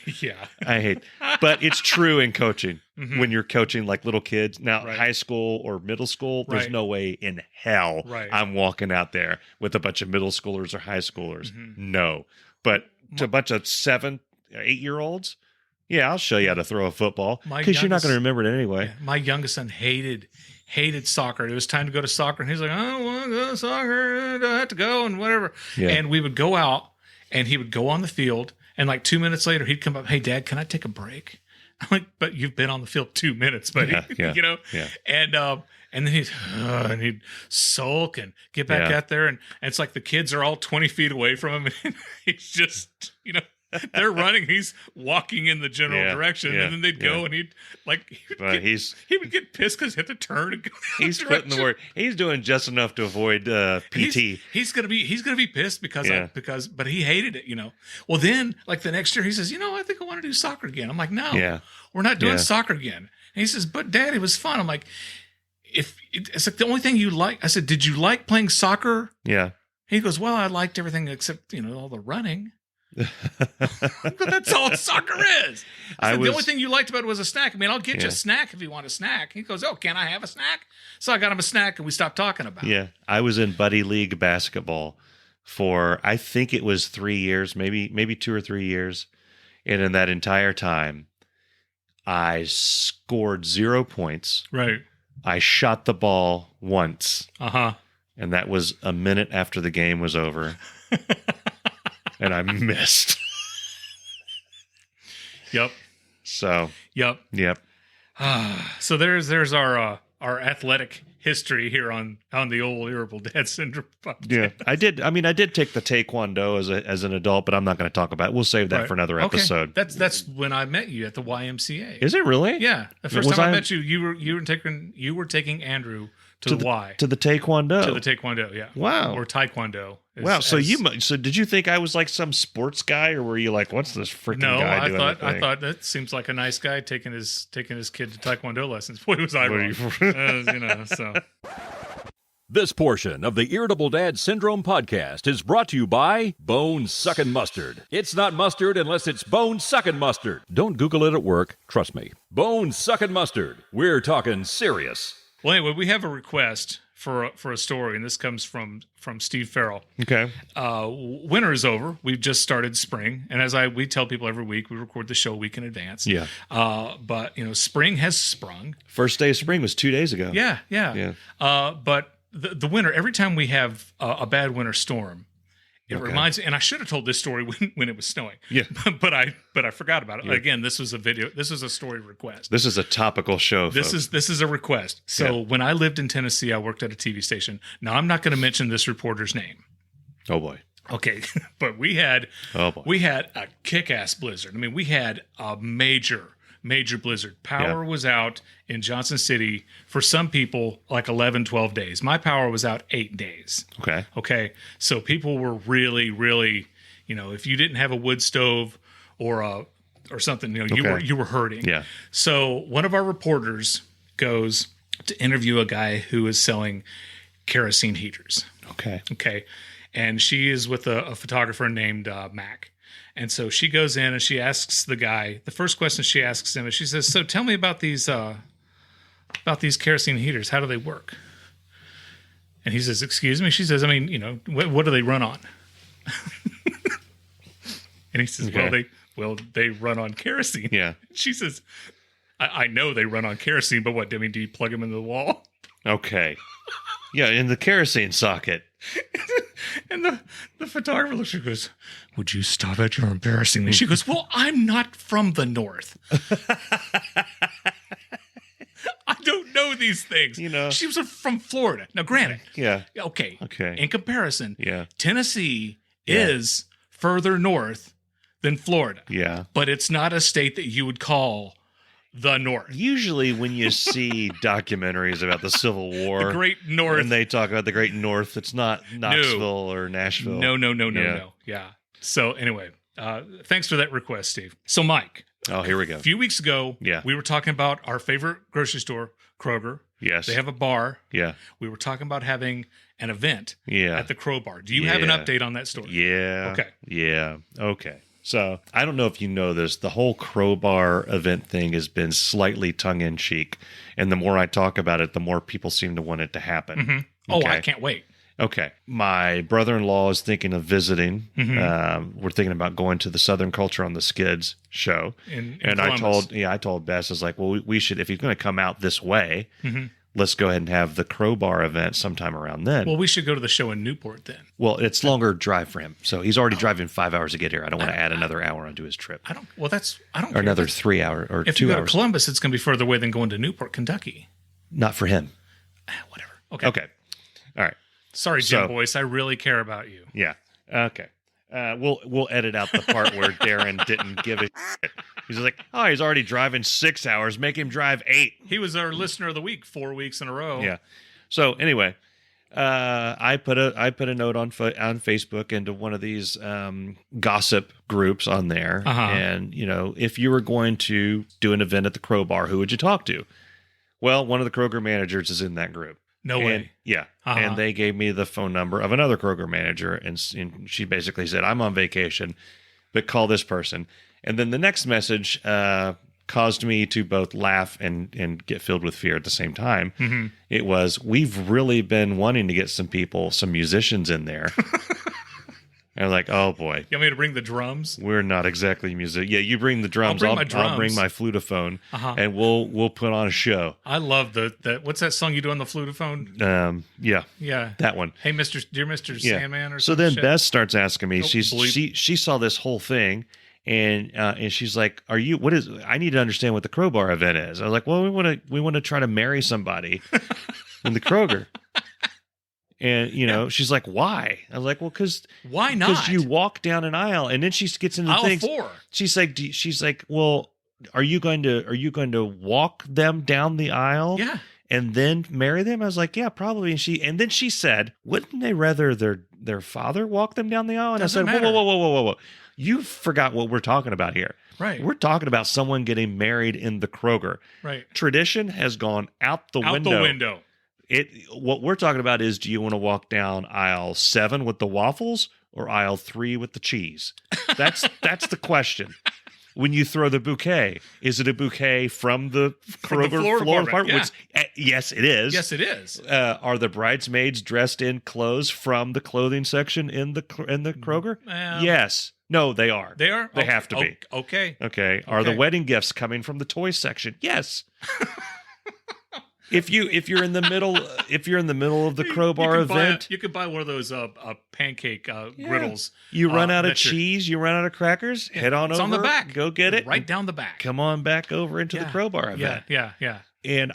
I hate, but it's true in coaching. When you're coaching like little kids now, Right. high school or middle school, there's Right. no way in hell Right. I'm walking out there with a bunch of middle schoolers or high schoolers. No, but to a bunch of 7, 8-year-olds, yeah, I'll show you how to throw a football My because you're not youngest- going to remember it anyway. Yeah, my youngest son hated soccer. It was time to go to soccer, and he's like, I don't want to go to soccer. I don't have to go, and whatever. Yeah. And we would go out, and he would go on the field, and like 2 minutes later, he'd come up, hey, Dad, can I take a break? I'm like, but you've been on the field 2 minutes, buddy. Yeah, yeah. And then he'd sulk and get back Yeah. out there, and it's like the kids are all 20 feet away from him, and he's just, they're running. He's walking in the general Yeah, direction, yeah, and then they'd go, and But he would get pissed because he had to turn and go. he's that putting the direction. work. He's doing just enough to avoid PT. He's gonna be pissed because Yeah. but he hated it. Well, then like the next year he says, I think I want to do soccer again. I'm like, no, Yeah. we're not doing Yeah. soccer again. And he says, but Dad, it was fun. I'm like, it's like the only thing you like. I said, did you like playing soccer? Yeah. He goes, well, I liked everything except all the running. But that's all soccer is. I said, the only thing you liked about it was a snack. I mean, I'll get you a snack if you want a snack. He goes, oh, can I have a snack? So I got him a snack, and we stopped talking about it. Yeah. I was in buddy league basketball for I think it was 3 years, maybe 2 or 3 years. And in that entire time, I scored 0 points. Right. I shot the ball once. Uh-huh. And that was a minute after the game was over. And I missed. Yep. So, Yep. yep. So there's our athletic history here on the old Irritable Dad Syndrome podcast. Yeah, I did. I mean, I did take the Taekwondo as an adult, but I'm not going to talk about it. We'll save that Right. for another Okay. episode. That's when I met you at the YMCA. Is it really? Yeah, the first Was time I I- met you, you were taking Andrew to the Y to the Taekwondo. to the Taekwondo. Yeah. Wow. Or Taekwondo. Wow. So did you think I was like some sports guy, or were you like, what's this freaking No, guy I doing? thought that seems like a nice guy taking his kid to Taekwondo lessons. Boy, was I Were wrong. you- So. This portion of the Irritable Dad Syndrome podcast is brought to you by Bone Suckin' Mustard. It's not mustard unless it's Bone Suckin' Mustard. Don't Google it at work. Trust me. Bone Suckin' Mustard. We're talking serious. Well, anyway, we have a request for a story, and this comes from Steve Farrell. Okay. Winter is over. We've just started spring, and as we tell people every week, we record the show a week in advance. Yeah. But spring has sprung. First day of spring was 2 days ago. Yeah. Yeah. But the winter, every time we have a bad winter storm, it reminds me, and I should have told this story when it was snowing. Yeah. but I forgot about it. Yeah. Again, this was a story request. This is a topical show. This is a request. So when I lived in Tennessee, I worked at a TV station. Now I'm not going to mention this reporter's name. Oh boy. Okay, but we had Oh boy. a kick-ass blizzard. I mean, we had a major blizzard. Power was out in Johnson City for some people like 11, 12 days. My power was out 8 days. Okay. Okay, so people were really, if you didn't have a wood stove or something, you were hurting. Yeah. So one of our reporters goes to interview a guy who is selling kerosene heaters. Okay. Okay, and she is with a photographer named Mac. And so she goes in and she asks the guy, the first question she asks him is, she says, so tell me about these kerosene heaters. How do they work? And he says, excuse me? She says, I mean, what do they run on? And he says, Okay. they run on kerosene. Yeah. She says, I know they run on kerosene, but what, do you plug them into the wall? Okay. Yeah, in the kerosene socket. And the photographer looks and goes, would you stop it? You're embarrassing me. She goes, well, I'm not from the North. I don't know these things. She was from Florida. Now, granted. Yeah. Okay. Okay. In comparison, Yeah. Tennessee is further north than Florida. Yeah. But it's not a state that you would call the North. Usually when you see documentaries about the Civil War, The Great North. and they talk about the Great North, it's not Knoxville or Nashville. No. Yeah. So anyway, thanks for that request, Steve. So Mike. Oh, here we go. A few weeks ago, we were talking about our favorite grocery store, Kroger. Yes. They have a bar. Yeah. We were talking about having an event at the Kro-Bar. Do you have an update on that story? Yeah. Okay. Yeah. Okay. So I don't know if you know this. The whole Kro-Bar event thing has been slightly tongue-in-cheek. And the more I talk about it, the more people seem to want it to happen. Mm-hmm. Oh, I can't wait. Okay. My brother-in-law is thinking of visiting. We're thinking about going to the Southern Culture on the Skids show. In and Columbus. I told Bess, I was like, well, we should, if he's going to come out this way, let's go ahead and have the Kro-Bar event sometime around then. Well, we should go to the show in Newport then. Well, it's longer drive for him. So he's already driving 5 hours to get here. I don't want to add another hour onto his trip. I don't Or another 3 hour or 2 hours. If you go to Columbus, it's going to be further away than going to Newport, Kentucky. Not for him. Whatever. Okay. All right. Sorry, Jim Boyce. I really care about you. Yeah. Okay. We'll edit out the part where Darin didn't give a shit. He's like, oh, he's already driving 6 hours. Make him drive 8. He was our listener of the week 4 weeks in a row. Yeah. So anyway, I put a note on Facebook into one of these gossip groups on there, and if you were going to do an event at the Kro-Bar, who would you talk to? Well, one of the Kroger managers is in that group. No way. Yeah. And they gave me the phone number of another Kroger manager. And she basically said, I'm on vacation, but call this person. And then the next message caused me to both laugh and get filled with fear at the same time. It was, we've really been wanting to get some musicians in there. And I was like, oh boy. You want me to bring the drums? We're not exactly music. Yeah, you bring the drums. I'll bring my flutophone, and we'll put on a show. I love the what's that song you do on the flutophone? Yeah, that one. Hey, dear Mr. Sandman, or so then Bess starts asking me. She saw this whole thing, and she's like, I need to understand what the Kro-Bar event is. I was like, well, we want to try to marry somebody in the Kroger. And, she's like, why? I was like, well, why not? Because you walk down an aisle, and then she gets into aisle things. 4. She's like, well, are you going to walk them down the aisle? Yeah. And then marry them? I was like, yeah, probably. And then she said, wouldn't they rather their father walk them down the aisle? And Doesn't I said, matter. whoa. You forgot what we're talking about here. Right. We're talking about someone getting married in the Kroger. Right. Tradition has gone out the window. What we're talking about is, do you want to walk down aisle 7 with the waffles or aisle 3 with the cheese? That's the question. When you throw the bouquet, is it a bouquet from the Kroger floor part? Yeah. Yes, it is. Yes, it is. Are the bridesmaids dressed in clothes from the clothing section in the Kroger? Yes. No, they are. They are? They have to be. Okay. Okay. Are the wedding gifts coming from the toy section? Yes. If you're in the middle of the Kro-Bar event, you could buy one of those pancake griddles. You run out of cheese, you run out of crackers. Head on over. It's on the back. Go get it. Right down the back. Come on back over into the Kro-Bar event. Yeah. And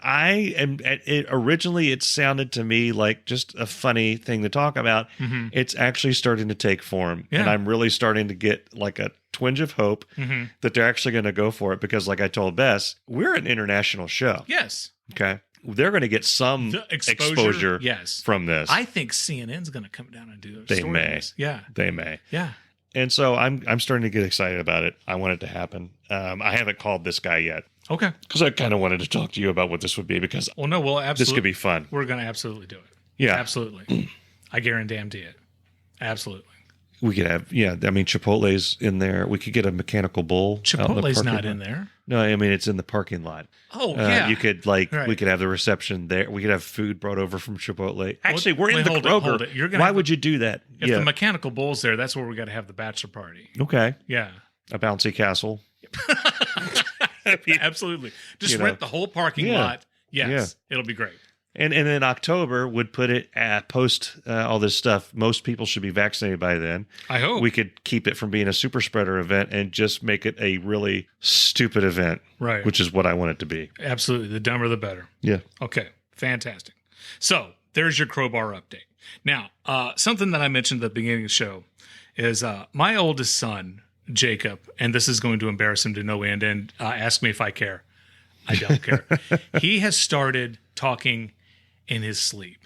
originally it sounded to me like just a funny thing to talk about. It's actually starting to take form, and I'm really starting to get like a twinge of hope that they're actually going to go for it, because, like I told Bess, we're an international show. Yes. Okay. They're going to get some exposure from this. I think CNN's going to come down and do They may. Yeah. They may. Yeah. And so I'm starting to get excited about it. I want it to happen. I haven't called this guy yet. Okay. Because I kind of wanted to talk to you about what this would be, because this could be fun. We're going to absolutely do it. Yeah. Absolutely. I guarantee it. Absolutely. We could have, Chipotle's in there. We could get a mechanical bull. Chipotle's not in there. No, I mean, it's in the parking lot. Oh, yeah. You could, we could have the reception there. We could have food brought over from Chipotle. Actually, we're in the Kroger. Why would you do that? If the mechanical bull's there, that's where we got to have the bachelor party. Okay. Yeah. A bouncy castle. Absolutely. Just rent the whole parking lot. Yes. It'll be great. And in October would put it at post all this stuff. Most people should be vaccinated by then. I hope. We could keep it from being a super spreader event and just make it a really stupid event. Right. Which is what I want it to be. Absolutely. The dumber, the better. Yeah. Okay. Fantastic. So there's your Kro-Bar update. Now, something that I mentioned at the beginning of the show is my oldest son, Jacob, and this is going to embarrass him to no end, and ask me if I care. I don't care. He has started talking in his sleep.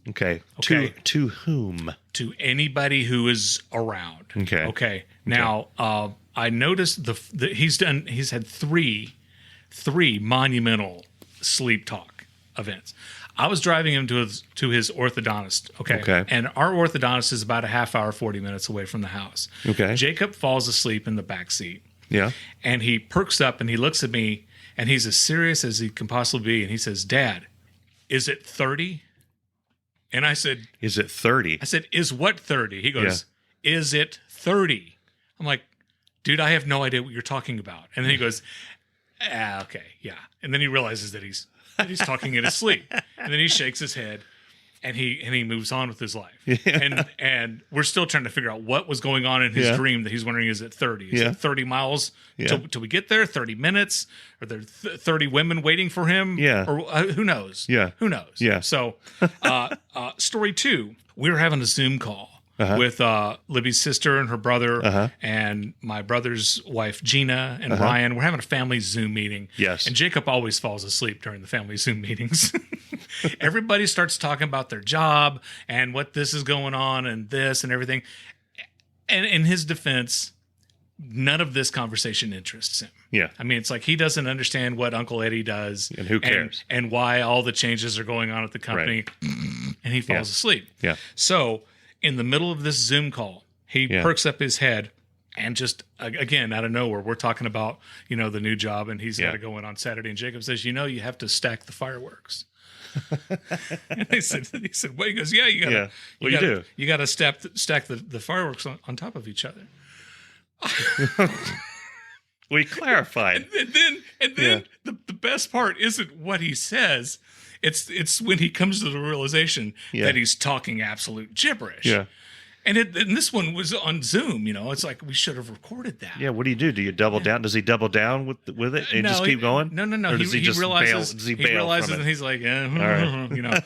Okay. Okay. To whom? To anybody who is around. Okay. Okay. Now, I noticed he's had three monumental sleep talk events. I was driving him to his orthodontist. Okay. And our orthodontist is about a half hour, 40 minutes away from the house. Okay. Jacob falls asleep in the back seat. Yeah. And he perks up and he looks at me and he's as serious as he can possibly be. And he says, "Dad, is it 30?" And I said, "Is it 30?" I said, "Is what 30?" He goes, "Is it 30?" I'm like, "Dude, I have no idea what you're talking about." And then he goes, "Okay, yeah." And then he realizes that he's talking in his sleep. And then he shakes his head and he moves on with his life. Yeah. And we're still trying to figure out what was going on in his dream that he's wondering, is it 30? Is it 30 miles till we get there? 30 minutes? Are there 30 women waiting for him? Yeah. Or who knows? Yeah. Who knows? Yeah. So story 2, we were having a Zoom call with Libby's sister and her brother and my brother's wife, Gina, and Ryan. We're having a family Zoom meeting. Yes. And Jacob always falls asleep during the family Zoom meetings. Everybody starts talking about their job and what this is going on and this and everything. And in his defense, none of this conversation interests him. Yeah. I mean, it's like he doesn't understand what Uncle Eddie does. And who cares? And why all the changes are going on at the company. Right. And he falls asleep. Yeah. So in the middle of this Zoom call, he perks up his head and just, again, out of nowhere, we're talking about, the new job and he's got to go in on Saturday. And Jacob says, you have to stack the fireworks. And he said, what? He goes, yeah, you got to. Well, you do. You got to stack the fireworks on top of each other. We clarified. And then the best part isn't what he says. It's when he comes to the realization that he's talking absolute gibberish. Yeah. And this one was on Zoom, It's like we should have recorded that. Yeah, what do? Do you double down? Does he double down with it and just keep going? No. Or does he just realizes, bail? Does he bail realizes from it? and he's like, right.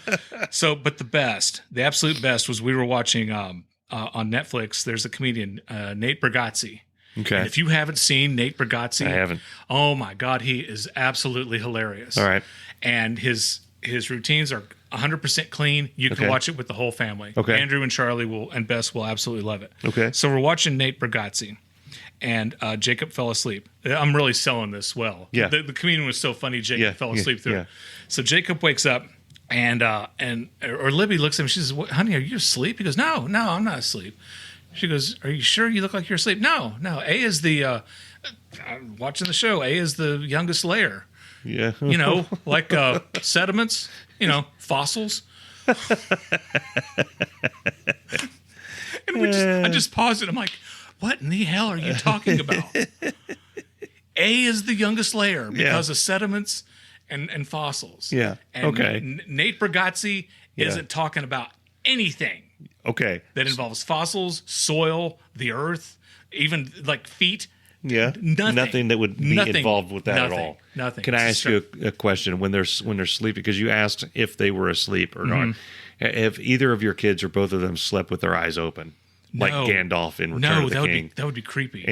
So, but the absolute best was we were watching on Netflix. There's a comedian, Nate Bargatze. Okay. And if you haven't seen Nate Bargatze, I haven't. Oh my God, he is absolutely hilarious. All right. And his routines are 100% clean. You can watch it with the whole family. Okay. Andrew and Charlie and Bess will absolutely love it. Okay. So we're watching Nate Bargatze, and Jacob fell asleep. I'm really selling this well. Yeah. The comedian was so funny. Jacob fell asleep through it. So Jacob wakes up, and Libby looks at him. She says, "Honey, are you asleep?" He goes, "No, I'm not asleep." She goes, "Are you sure? You look like you're asleep." No. A is the I'm watching the show. A is the youngest layer. Yeah. Like sediments, fossils. And I just paused it. I'm like, what in the hell are you talking about? A is the youngest layer because of sediments and fossils. Yeah. And Nate Bargatze isn't talking about anything that involves fossils, soil, the earth, even like feet. Yeah. Nothing that would be involved with that at all. Nothing. Can I ask you a question? When they're sleeping, because you asked if they were asleep or not. Have either of your kids or both of them slept with their eyes open, like Gandalf in Return of the King? That would be creepy.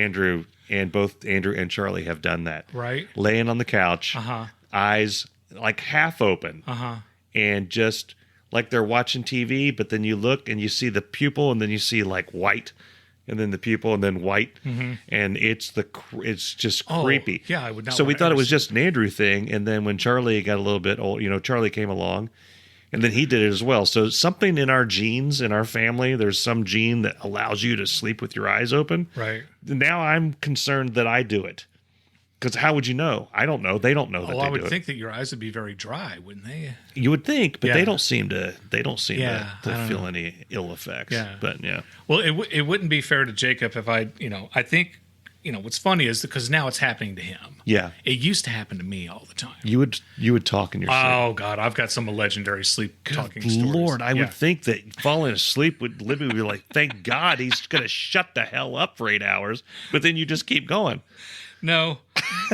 Both Andrew and Charlie have done that. Right. Laying on the couch, eyes like half open, and just like they're watching TV. But then you look and you see the pupil, and then you see like white. And then the pupil, and then white, and it's just creepy. Yeah, I would not. So we thought it was just an Andrew thing, and then when Charlie got a little bit old, Charlie came along, and then he did it as well. So something in our genes, in our family, there's some gene that allows you to sleep with your eyes open. Right. Now I'm concerned that I do it, because how would you know? I don't know. They don't know that they do it. I would think that your eyes would be very dry, wouldn't they? You would think, but they don't seem to. They don't seem to feel know. any ill effects. Yeah. But Well, it wouldn't be fair to Jacob if I think, what's funny is because now it's happening to him. Yeah. It used to happen to me all the time. You would talk in your sleep. Oh God, I've got some legendary sleep talking stories. Lord, I would think that falling asleep Libby would be like, thank God he's gonna shut the hell up for 8 hours. But then you just keep going. No.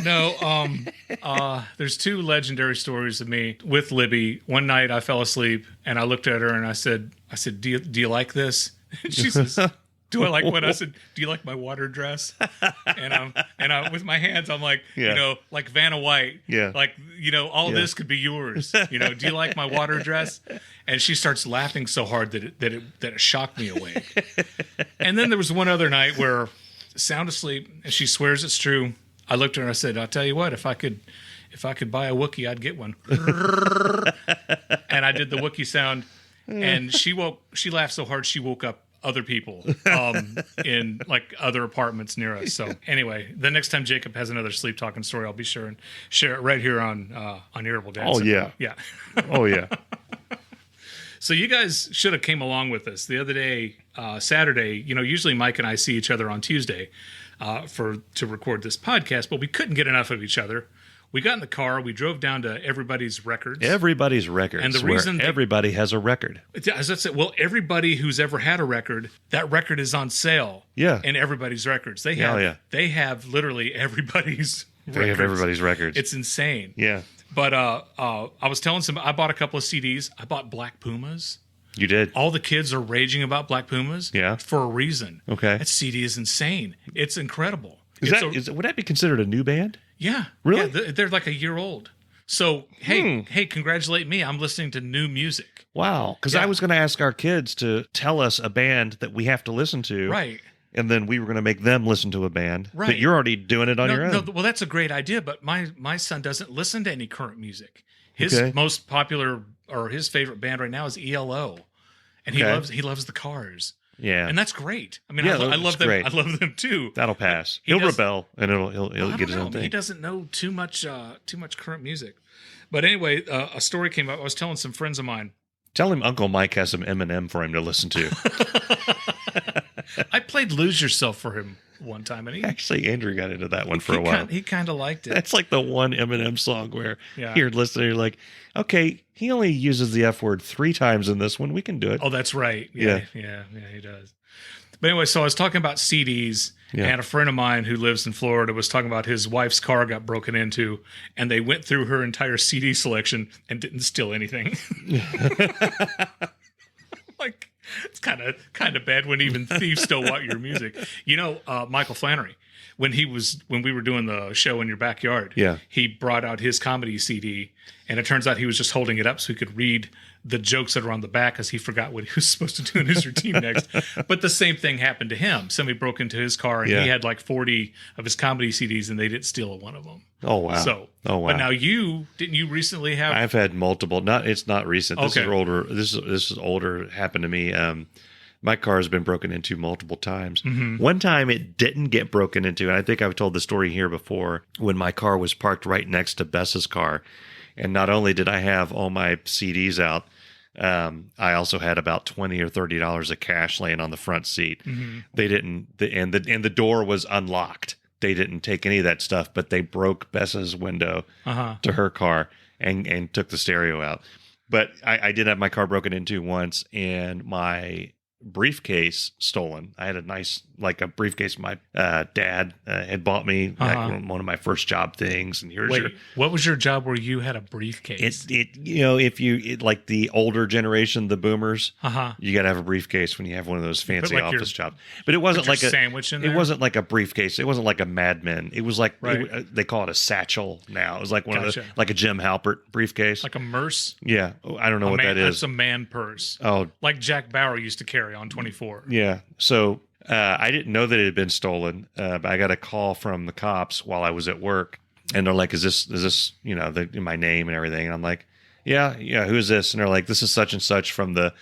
There's 2 legendary stories of me with Libby. One night I fell asleep and I looked at her and I said, do you like this? And she says, Do I like what I said? Do you like my water dress? And I'm with my hands, I'm like, like Vanna White. Yeah. Like, all this could be yours. Do you like my water dress? And she starts laughing so hard that it shocked me awake. And then there was one other night where sound asleep, and she swears it's true. I looked at her and I said, I'll tell you what, if I could buy a Wookiee, I'd get one. And I did the Wookiee sound, and she laughed so hard she woke up other people in like other apartments near us. So anyway, the next time Jacob has another sleep talking story, I'll be sure and share it right here on Irritable Dad. Oh, yeah. Yeah. Oh, yeah. So you guys should have came along with us the other day, Saturday. Usually Mike and I see each other on Tuesday to record this podcast, but we couldn't get enough of each other. We got in the car. We drove down to Everybody's Records. Everybody's Records. And the reason everybody has a record. As I said, well, everybody who's ever had a record, that record is on sale. Yeah. In Everybody's Records. They have literally everybody's records. They have everybody's records. It's insane. Yeah. But I was telling I bought a couple of CDs. I bought Black Pumas. You did? All the kids are raging about Black Pumas. Yeah. For a reason. Okay. That CD is insane. It's incredible. Would that be considered a new band? Yeah. Really? Yeah, they're like a year old. So, hey, congratulate me. I'm listening to new music. Wow. Because I was going to ask our kids to tell us a band that we have to listen to. Right. And then we were going to make them listen to a band. Right. But you're already doing it on your own. No, well, that's a great idea. But my son doesn't listen to any current music. His most popular or his favorite band right now is ELO. And he loves the Cars. Yeah. And that's great. I mean, Yeah, I love them. great. I love them too. That'll pass. He'll rebel and he'll get his own thing. He doesn't know too much current music. But anyway, a story came up. I was telling some friends of mine. Tell him Uncle Mike has some Eminem for him to listen to. I played Lose Yourself for him one time, and Actually, Andrew got into that one for a while. He kind of liked it. That's like the one Eminem song where you're listening, you're like, okay, he only uses the F word 3 times in this one. We can do it. Oh, that's right. Yeah, he does. But anyway, so I was talking about CDs, and a friend of mine who lives in Florida was talking about his wife's car got broken into, and they went through her entire CD selection and didn't steal anything. Like, it's kind of bad when even thieves still want your music. Michael Flannery, when we were doing the show in your backyard, he brought out his comedy CD, and it turns out he was just holding it up so he could read the jokes that are on the back because he forgot what he was supposed to do in his routine next. But the same thing happened to him. Somebody broke into his car, and he had like 40 of his comedy CDs, and they didn't steal one of them. Oh wow! But now didn't you recently have? I've had multiple. It's not recent. This Okay. is older. This is older. It happened to me. My car has been broken into multiple times. Mm-hmm. One time it didn't get broken into, and I think I've told the story here before, when my car was parked right next to Bess's car. And not only did I have all my CDs out, I also had about $20 or $30 of cash laying on the front seat. Mm-hmm. They didn't, and the door was unlocked. They didn't take any of that stuff, but they broke Bess's window to her car and took the stereo out. But I did have my car broken into once, and my briefcase stolen. I had a nice, like a briefcase my dad had bought me, like one of my first job things. And here's what was your job where you had a briefcase? It like the older generation, the boomers, you got to have a briefcase when you have one of those fancy like office jobs. But it wasn't like a sandwich in there? It wasn't like a briefcase. It wasn't like a Mad Men. It was like they call it a satchel now. It was like one of the, like a Jim Halpert briefcase, like a Merce. Yeah, I don't know what that is. It's a man purse. Oh, like Jack Bauer used to carry on 24. Yeah. So I didn't know that it had been stolen, but I got a call from the cops while I was at work, and they're like, "Is this my name and everything?" And I'm like, "Yeah, who is this?" And they're like, "This is such and such from the,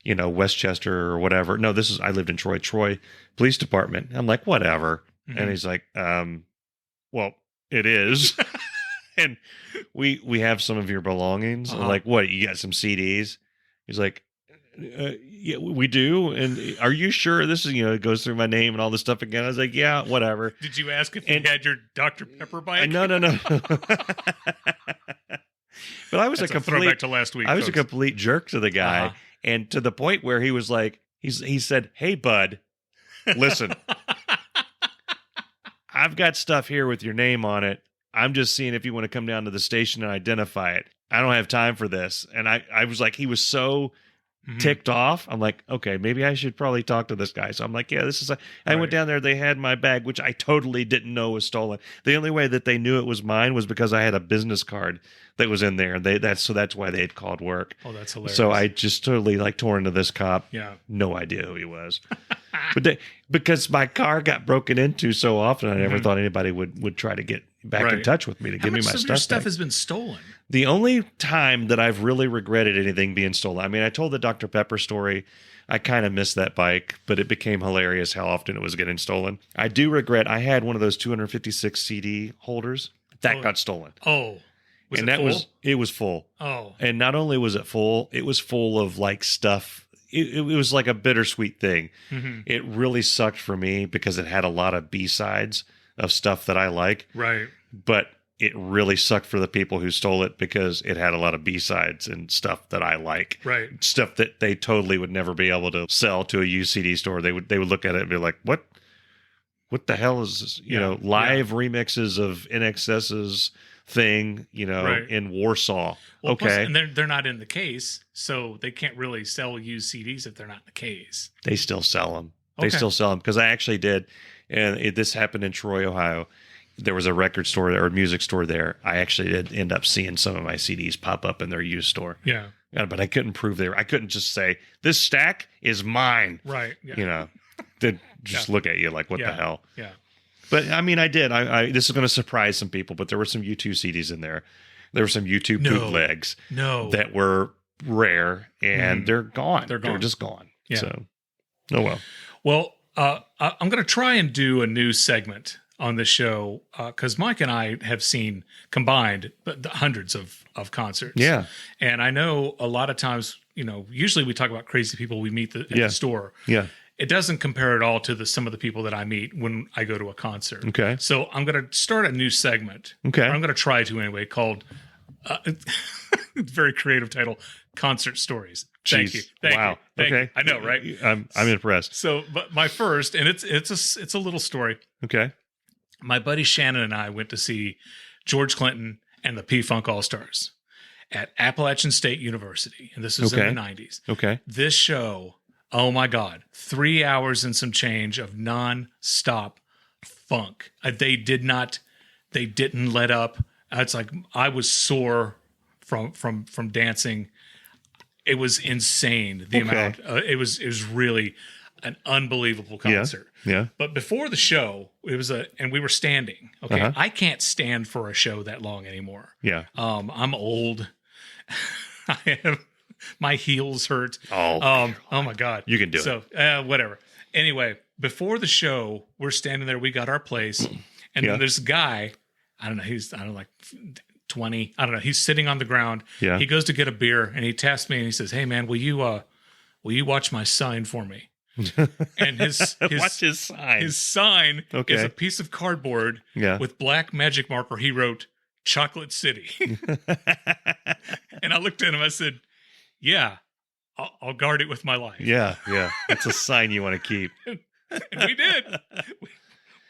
Westchester or whatever." No, I lived in Troy Police Department. I'm like, "Whatever." Mm-hmm. And he's like, "Well, it is." And we have some of your belongings. I'm like, "What? You got some CDs?" He's like, yeah, we do. And are you sure this is, it goes through my name and all this stuff again? I was like, yeah, whatever. Did you ask if you had your Dr. Pepper bike? No. But I was That's a throwback to last week. I was a complete jerk to the guy. And to the point where he was like, he said, "Hey, bud, listen, I've got stuff here with your name on it. I'm just seeing if you want to come down to the station and identify it. I don't have time for this." And I was like, he was so ticked off. I'm like, okay, maybe I should probably talk to this guy. So I'm like, yeah, this is I went down there. They had my bag, which I totally didn't know was stolen. The only way that they knew it was mine was because I had a business card that was in there. And that's why they had called work. Oh, that's hilarious. So I just totally tore into this cop. Yeah. No idea who he was. But because my car got broken into so often, I never thought anybody would try to get back in touch with me to give me my stuff. Your stuff back. has been stolen? The only time that I've really regretted anything being stolen, I mean, I told the Dr. Pepper story. I kind of missed that bike, but it became hilarious how often it was getting stolen. I do regret, I had one of those 256 CD holders that got stolen. Oh, was and it that full? It was full. Oh. And not only was it full of stuff. It was like a bittersweet thing. Mm-hmm. It really sucked for me because it had a lot of B-sides of stuff that I like. Right. But it really sucked for the people who stole it because it had a lot of B-sides and stuff that I like. Right. Stuff that they totally would never be able to sell to a used CD store. They would look at it and be like, what the hell is this? Live remixes of NXS's thing, in Warsaw. Well, okay. Plus, and they're not in the case, so they can't really sell used CDs if they're not in the case. They still sell them. They Okay. still sell them because I actually did. And this happened in Troy, Ohio. There was a record store or a music store there. I actually did end up seeing some of my CDs pop up in their used store. Yeah. But I couldn't prove I couldn't just say, this stack is mine. Right. Yeah. They'd just look at you like, what the hell? Yeah. But I mean, I did. This is going to surprise some people, but there were some U2 CDs in there. There were some U2 bootlegs that were rare, and they're gone. They're just gone. Yeah. So, oh well. Well, I'm going to try and do a new segment on the show because Mike and I have seen combined hundreds of concerts. Yeah. And I know a lot of times, usually we talk about crazy people we meet at the store. Yeah. It doesn't compare at all to some of the people that I meet when I go to a concert. Okay. So I'm going to start a new segment. Okay. Or I'm going to try to anyway, called, very creative title, Concert Stories. Thank you. Thank you. Thank you. I know, right? I'm impressed. So, but my first, and it's a little story. Okay. My buddy Shannon and I went to see George Clinton and the P-Funk All-Stars at Appalachian State University. And this was in the 90s. Okay. This show, oh my God, 3 hours and some change of non-stop funk. They didn't let up. It's like I was sore from dancing. It was insane. The amount. It was really an unbelievable concert. Yeah. But before the show, and we were standing. Okay. I can't stand for a show that long anymore. Yeah. I'm old. My heels hurt. Oh my God. You can do it. So, whatever. Anyway, before the show, we're standing there. We got our place. And then there's a guy, I don't know, like 20. I don't know. He's sitting on the ground. Yeah. He goes to get a beer and he tasks me and he says, "Hey man, will you watch my sign for me?" And what's his sign? His sign is a piece of cardboard with black magic marker. He wrote Chocolate City. And I looked at him, I said, "Yeah, I'll guard it with my life." Yeah. That's a sign you want to keep. And we did.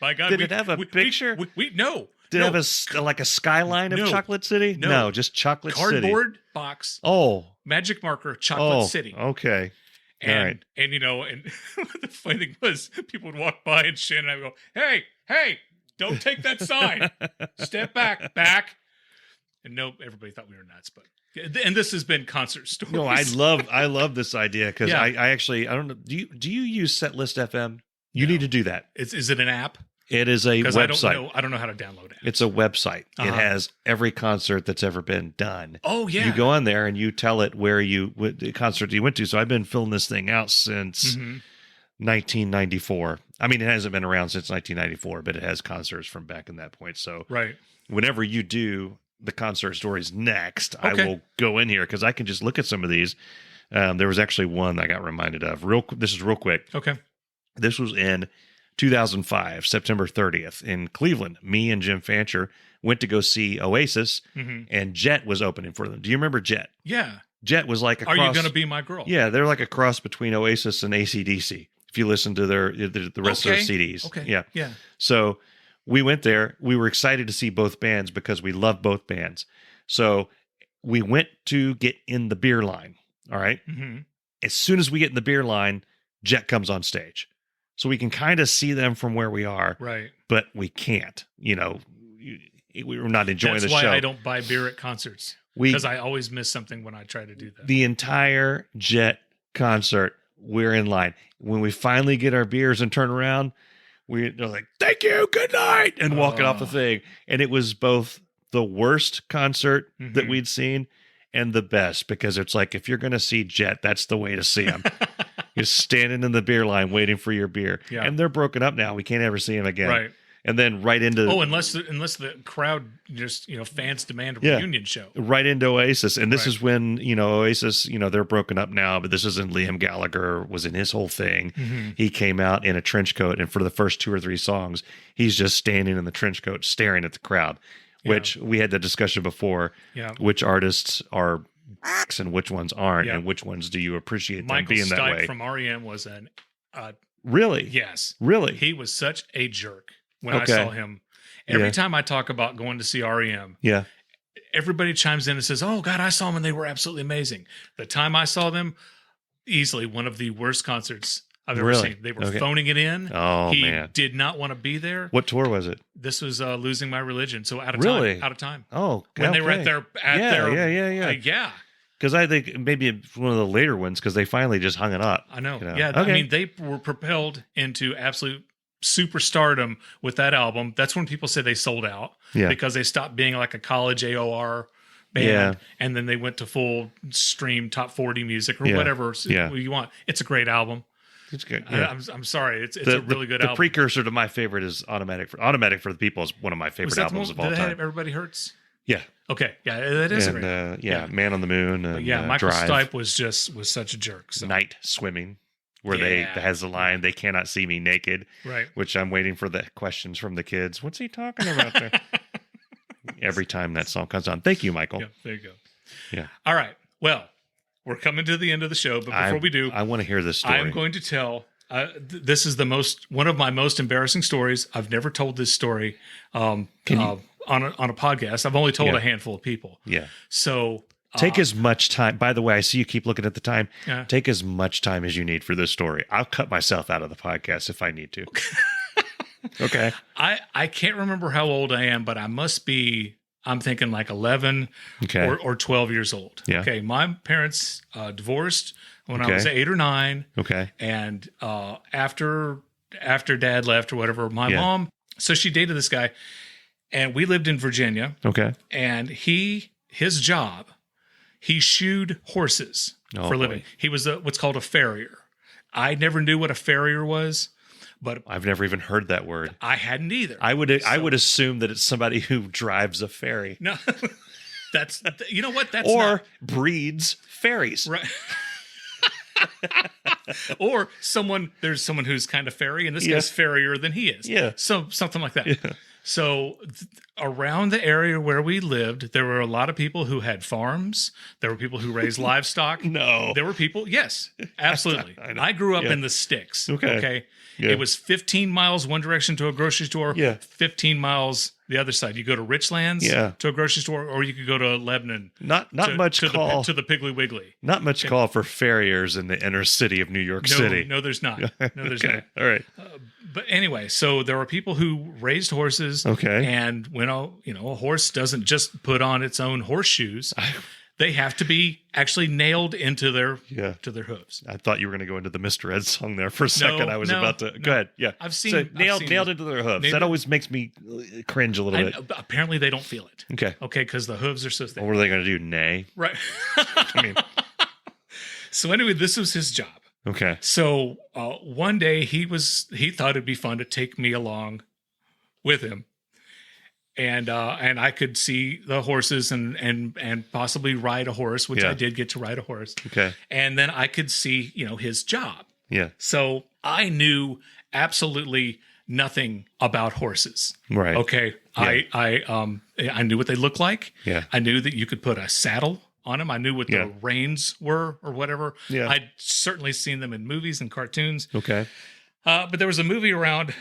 My God. Did it have a picture? No. Did it have a skyline of Chocolate City? No, just Chocolate City. Cardboard box. Oh. Magic marker, Chocolate City. Okay. And, all right. And the funny thing was, people would walk by and Shannon and I would go, hey, don't take that sign. Step back. And no, everybody thought we were nuts, but and this has been Concert Stories. No, I love this idea because I actually, I don't know. Do you use Setlist FM? You need to do that. Is it an app? It is a website. I don't know how to download it. It's a website. It has every concert that's ever been done. Oh yeah. You go on there and you tell it the concert you went to. So I've been filling this thing out since 1994. I mean, it hasn't been around since 1994, but it has concerts from back in that point. So whenever you do the concert stories next, I will go in here because I can just look at some of these. There was actually one I got reminded of. This is real quick. Okay. This was in 2005, September 30th in Cleveland. Me and Jim Fancher went to go see Oasis, and Jet was opening for them. Do you remember Jet? Yeah. Jet was like a cross. Are You Gonna Be My Girl? Yeah, they're like a cross between Oasis and AC/DC. If you listen to the rest of their CDs. Okay. Yeah. So we went there. We were excited to see both bands because we love both bands. So we went to get in the beer line. All right. as soon as we get in the beer line, Jet comes on stage. So we can kind of see them from where we are, Right. but we can't. We're not enjoying That's the why show. I don't buy beer at concerts. We- Because I always miss something when I try to do that. The entire Jet concert, we're in line. When we finally get our beers and turn around, they're like, "Thank you, good night," and walking off the thing. And it was both the worst concert that Mhm. we'd seen and the best, because it's like, if you're going to see Jet, that's the way to see him. You're standing in the beer line waiting for your beer. Yeah. And they're broken up now. We can't ever see him again. Right. And then right into Unless the crowd just, fans demand a Yeah. reunion show. right into Oasis. And this Right. is when, Oasis, they're broken up now, but this is when Liam Gallagher was in his whole thing. Mhm. He came out in a trench coat, and for the first 2 or 3 songs, he's just standing in the trench coat staring at the crowd, which we had the discussion before, Yeah. which artists are and which ones aren't, Yeah. and which ones do you appreciate them Michael being that Stipe way. from REM was Really? yes. Really? He was such a jerk when Okay. I saw him. Every Yeah. time I talk about going to see REM, Yeah. everybody chimes in and says, "Oh God, I saw them and they were absolutely amazing." The time I saw them, easily one of the worst concerts I've ever Really? seen. They were Okay. phoning it in. Oh, he man. did not want to be there. What tour was it? This was Losing My Religion. So out of Really? time. Out of time. Oh, When they were okay. at their Yeah. yeah. Because I think maybe it's one of the later ones, because they finally just hung it up. I know. You know? Yeah. Okay. I mean, they were propelled into absolute superstardom with that album. That's when people say they sold out Yeah. because they stopped being like a college AOR band, Yeah. and then they went to full stream top 40 music or Yeah. whatever Yeah. you want. It's a great album. It's good. I'm sorry. It's a really good the album. precursor to my favorite is Automatic for the People is one of my Was favorite that the albums one of all that had time. Everybody Hurts? Yeah. Okay. Yeah, that is a And great. yeah, Man on the Moon and But yeah, Michael Drive. Stipe was such a jerk. So. Night Swimming, where Yeah. that has the line, "They cannot see me naked," Right. which I'm waiting for the questions from the kids. What's he talking about there? Every time that song comes on. Thank you, Michael. Yeah, there you go. Yeah. All right. Well, we're coming to the end of the show, but before we do, I want to hear this story. I'm going to tell. This is one of my most embarrassing stories. I've never told this story on a podcast. I've only told Yeah. a handful of people. Yeah. So Take as much time. By the way, I see you keep looking at the time. Yeah. Take as much time as you need for this story. I'll cut myself out of the podcast if I need to. Okay. I can't remember how old I am, but I must be. I'm thinking like 11 Okay. or 12 years old. Yeah. Okay. My parents divorced when I was Okay. 8 or 9. Okay. And after Dad left or whatever, my Yeah. mom, so she dated this guy, and we lived in Virginia, Okay. and his job, he shoed horses Oh, for a living. boy. He was what's called a farrier. I never knew what a farrier was, but I've never even heard that word. I hadn't either. I would assume that it's somebody who drives a ferry No, that's you know what that's or not, breeds ferries. right. Or there's someone who's kind of fairy, and this Yeah. guy's fairier than he is. Yeah. So something like that. Yeah. So around the area where we lived, there were a lot of people who had farms. There were people who raised livestock. No. There were people, yes, absolutely. I know. I grew up Yeah. in the sticks. Okay. Yeah. It was 15 miles one direction to a grocery store, Yeah. 15 miles the other side. You go to Richlands Yeah. to a grocery store, or you could go to Lebanon. Not much to call. to the Piggly Wiggly. Not much call for farriers in the inner city of New York City. No, there's not. No, there's Okay. not. All right. But anyway, so there were people who raised horses. Okay. And when a horse doesn't just put on its own horseshoes, they have to be actually nailed into their hooves. I thought you were going to go into the Mr. Ed song there for a second. I was no, about to. no. Go ahead. Yeah. I've seen nailed it. into their hooves. Maybe- That always makes me cringe a little bit. Apparently, they don't feel it. Okay. Okay, because the hooves are so thick. What were they going to do? Nay. Right. I mean, So anyway, this was his job. okay. So one day he thought it'd be fun to take me along with him, and I could see the horses and possibly ride a horse, which Yeah. I did get to ride a horse. Okay. And then I could see his job. Yeah. So I knew absolutely nothing about horses. Right. Okay. Yeah. I knew what they looked like. Yeah. I knew that you could put a saddle on them. I knew what Yeah. the reins were or whatever. Yeah. I'd certainly seen them in movies and cartoons. Okay. But there was a movie around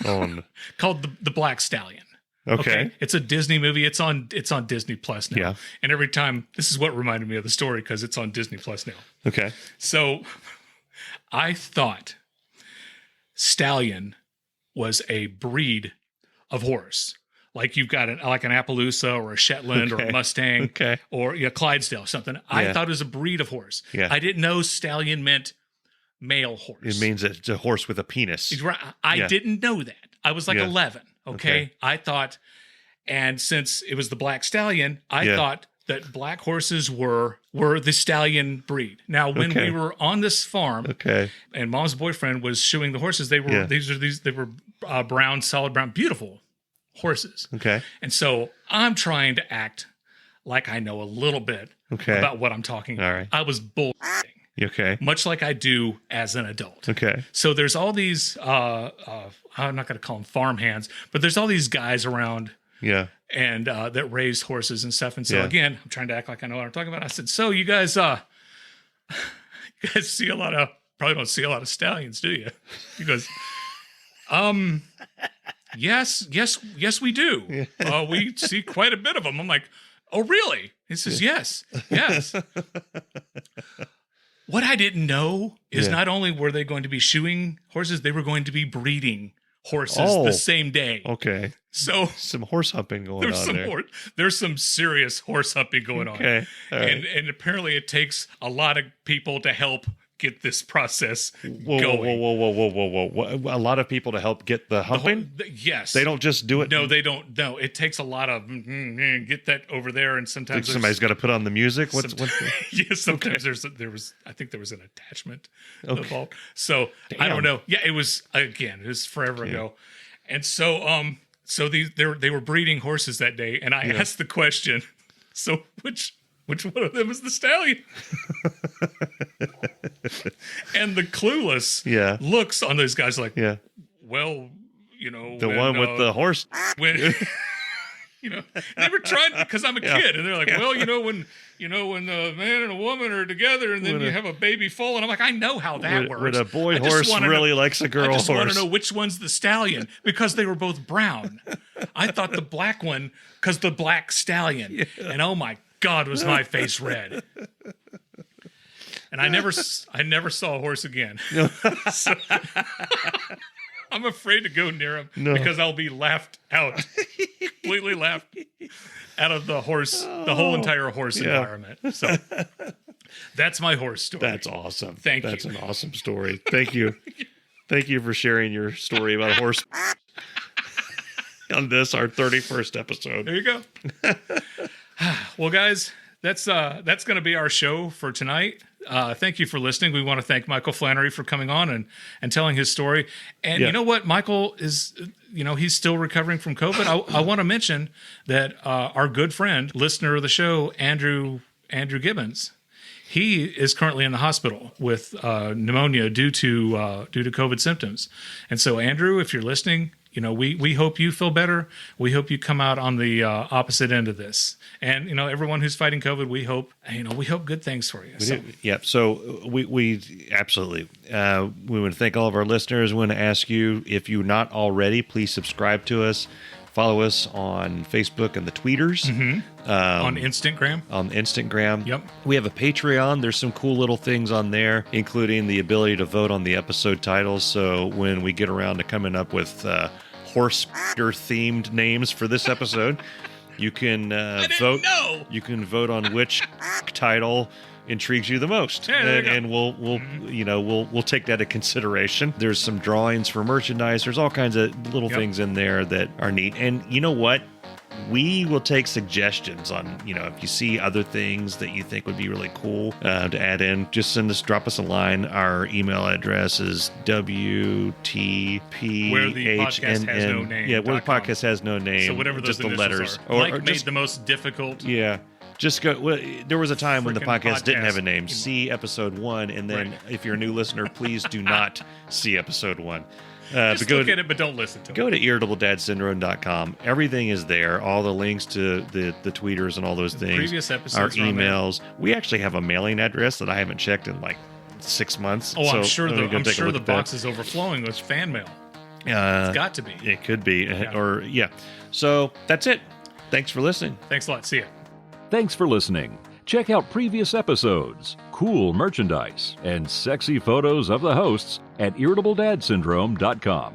On. called the Black Stallion. Okay. It's a Disney movie. It's on Disney Plus now. Yeah. And every time, this is what reminded me of the story because it's on Disney Plus now. Okay. So I thought Stallion was a breed of horse. Like you've got an Appaloosa or a Shetland or a Mustang or Clydesdale, something. I thought it was a breed of horse. Yeah. I didn't know Stallion meant male horse. It means it's a horse with a penis. I didn't know that. I was like 11. Okay. I thought, and since it was the Black Stallion, I thought that black horses were the stallion breed. Now, when we were on this farm, and Mom's boyfriend was shoeing the horses, they were they were brown, solid brown, beautiful horses. Okay. And so I'm trying to act like I know a little bit about what I'm talking about. All right. I was bullshitting. Okay. Much like I do as an adult. Okay. So there's all these, I'm not going to call them farm hands, but there's all these guys around. Yeah. And that raised horses and stuff. And so again, I'm trying to act like I know what I'm talking about. I said, so you guys see probably don't see a lot of stallions, do you? He goes, yes, we do. We see quite a bit of them. I'm like, oh, really? He says, yes. What I didn't know is not only were they going to be shoeing horses, they were going to be breeding horses the same day. Okay. So some horse humping going on there. There's some serious horse humping going on. Okay. All right. And apparently it takes a lot of people to help get this process going. Whoa. A lot of people to help get the humping? Yes. They don't just do it? No, they don't. No, it takes a lot of get that over there, and sometimes somebody's got to put on the music? Sometimes there was an attachment involved. So I don't know. Yeah, it was forever ago. And so they were breeding horses that day, and I asked the question, so which one of them is the stallion? And the clueless looks on those guys like, well, the one with the horse. When they were trying, because I'm a kid, and they're like, well, when the man and a woman are together, and then you have a baby foal, and I'm like, I know how that works. When a boy horse really likes a girl horse. I just want to know which one's the stallion, because they were both brown. I thought the black one, because the Black Stallion, and oh my God, was my face red. And I never saw a horse again. So, I'm afraid to go near him because I'll be laughed out, completely laughed out of the whole entire horse environment. So that's my horse story. That's awesome. Thank you. That's an awesome story. Thank you. Thank you for sharing your story about a horse on this, our 31st episode. There you go. Well, guys, that's going to be our show for tonight. Thank you for listening. We want to thank Michael Flannery for coming on and telling his story. And you know what? Michael is, he's still recovering from COVID. I want to mention that our good friend, listener of the show, Andrew Gibbons, he is currently in the hospital with pneumonia due to COVID symptoms. And so, Andrew, if you're listening, we hope you feel better. We hope you come out on the opposite end of this. And, everyone who's fighting COVID, we hope good things for you. So we absolutely, we want to thank all of our listeners. We want to ask you, if you're not already, please subscribe to us. Follow us on Facebook and the tweeters. On Instagram. On Instagram. Yep. We have a Patreon. There's some cool little things on there, including the ability to vote on the episode titles. So when we get around to coming up with horse-themed names for this episode, you can vote. You can vote on which title intrigues you the most, and we'll take that into consideration. There's some drawings for merchandise. There's all kinds of little things in there that are neat. And you know what? We will take suggestions on, if you see other things that you think would be really cool to add in, just drop us a line. Our email address is WTPHNN. Where the podcast has no name. Yeah, where the podcast has no name. So whatever those just the letters. Are. Mike made the most difficult. Yeah. Just go. Well, there was a time when the podcast didn't have a name. See episode 1, and then if you're a new listener, please do not see episode 1. Just look at it, but don't listen to it. Go to irritabledadsyndrome.com. Everything is there. All the links to the tweeters and all those things. Previous episodes. Our emails. We actually have a mailing address that I haven't checked in like 6 months. Oh, I'm sure the box is overflowing with fan mail. It's got to be. It could be. Yeah. Or, yeah. So that's it. Thanks for listening. Thanks a lot. See ya. Thanks for listening. Check out previous episodes, cool merchandise, and sexy photos of the hosts at irritabledadsyndrome.com.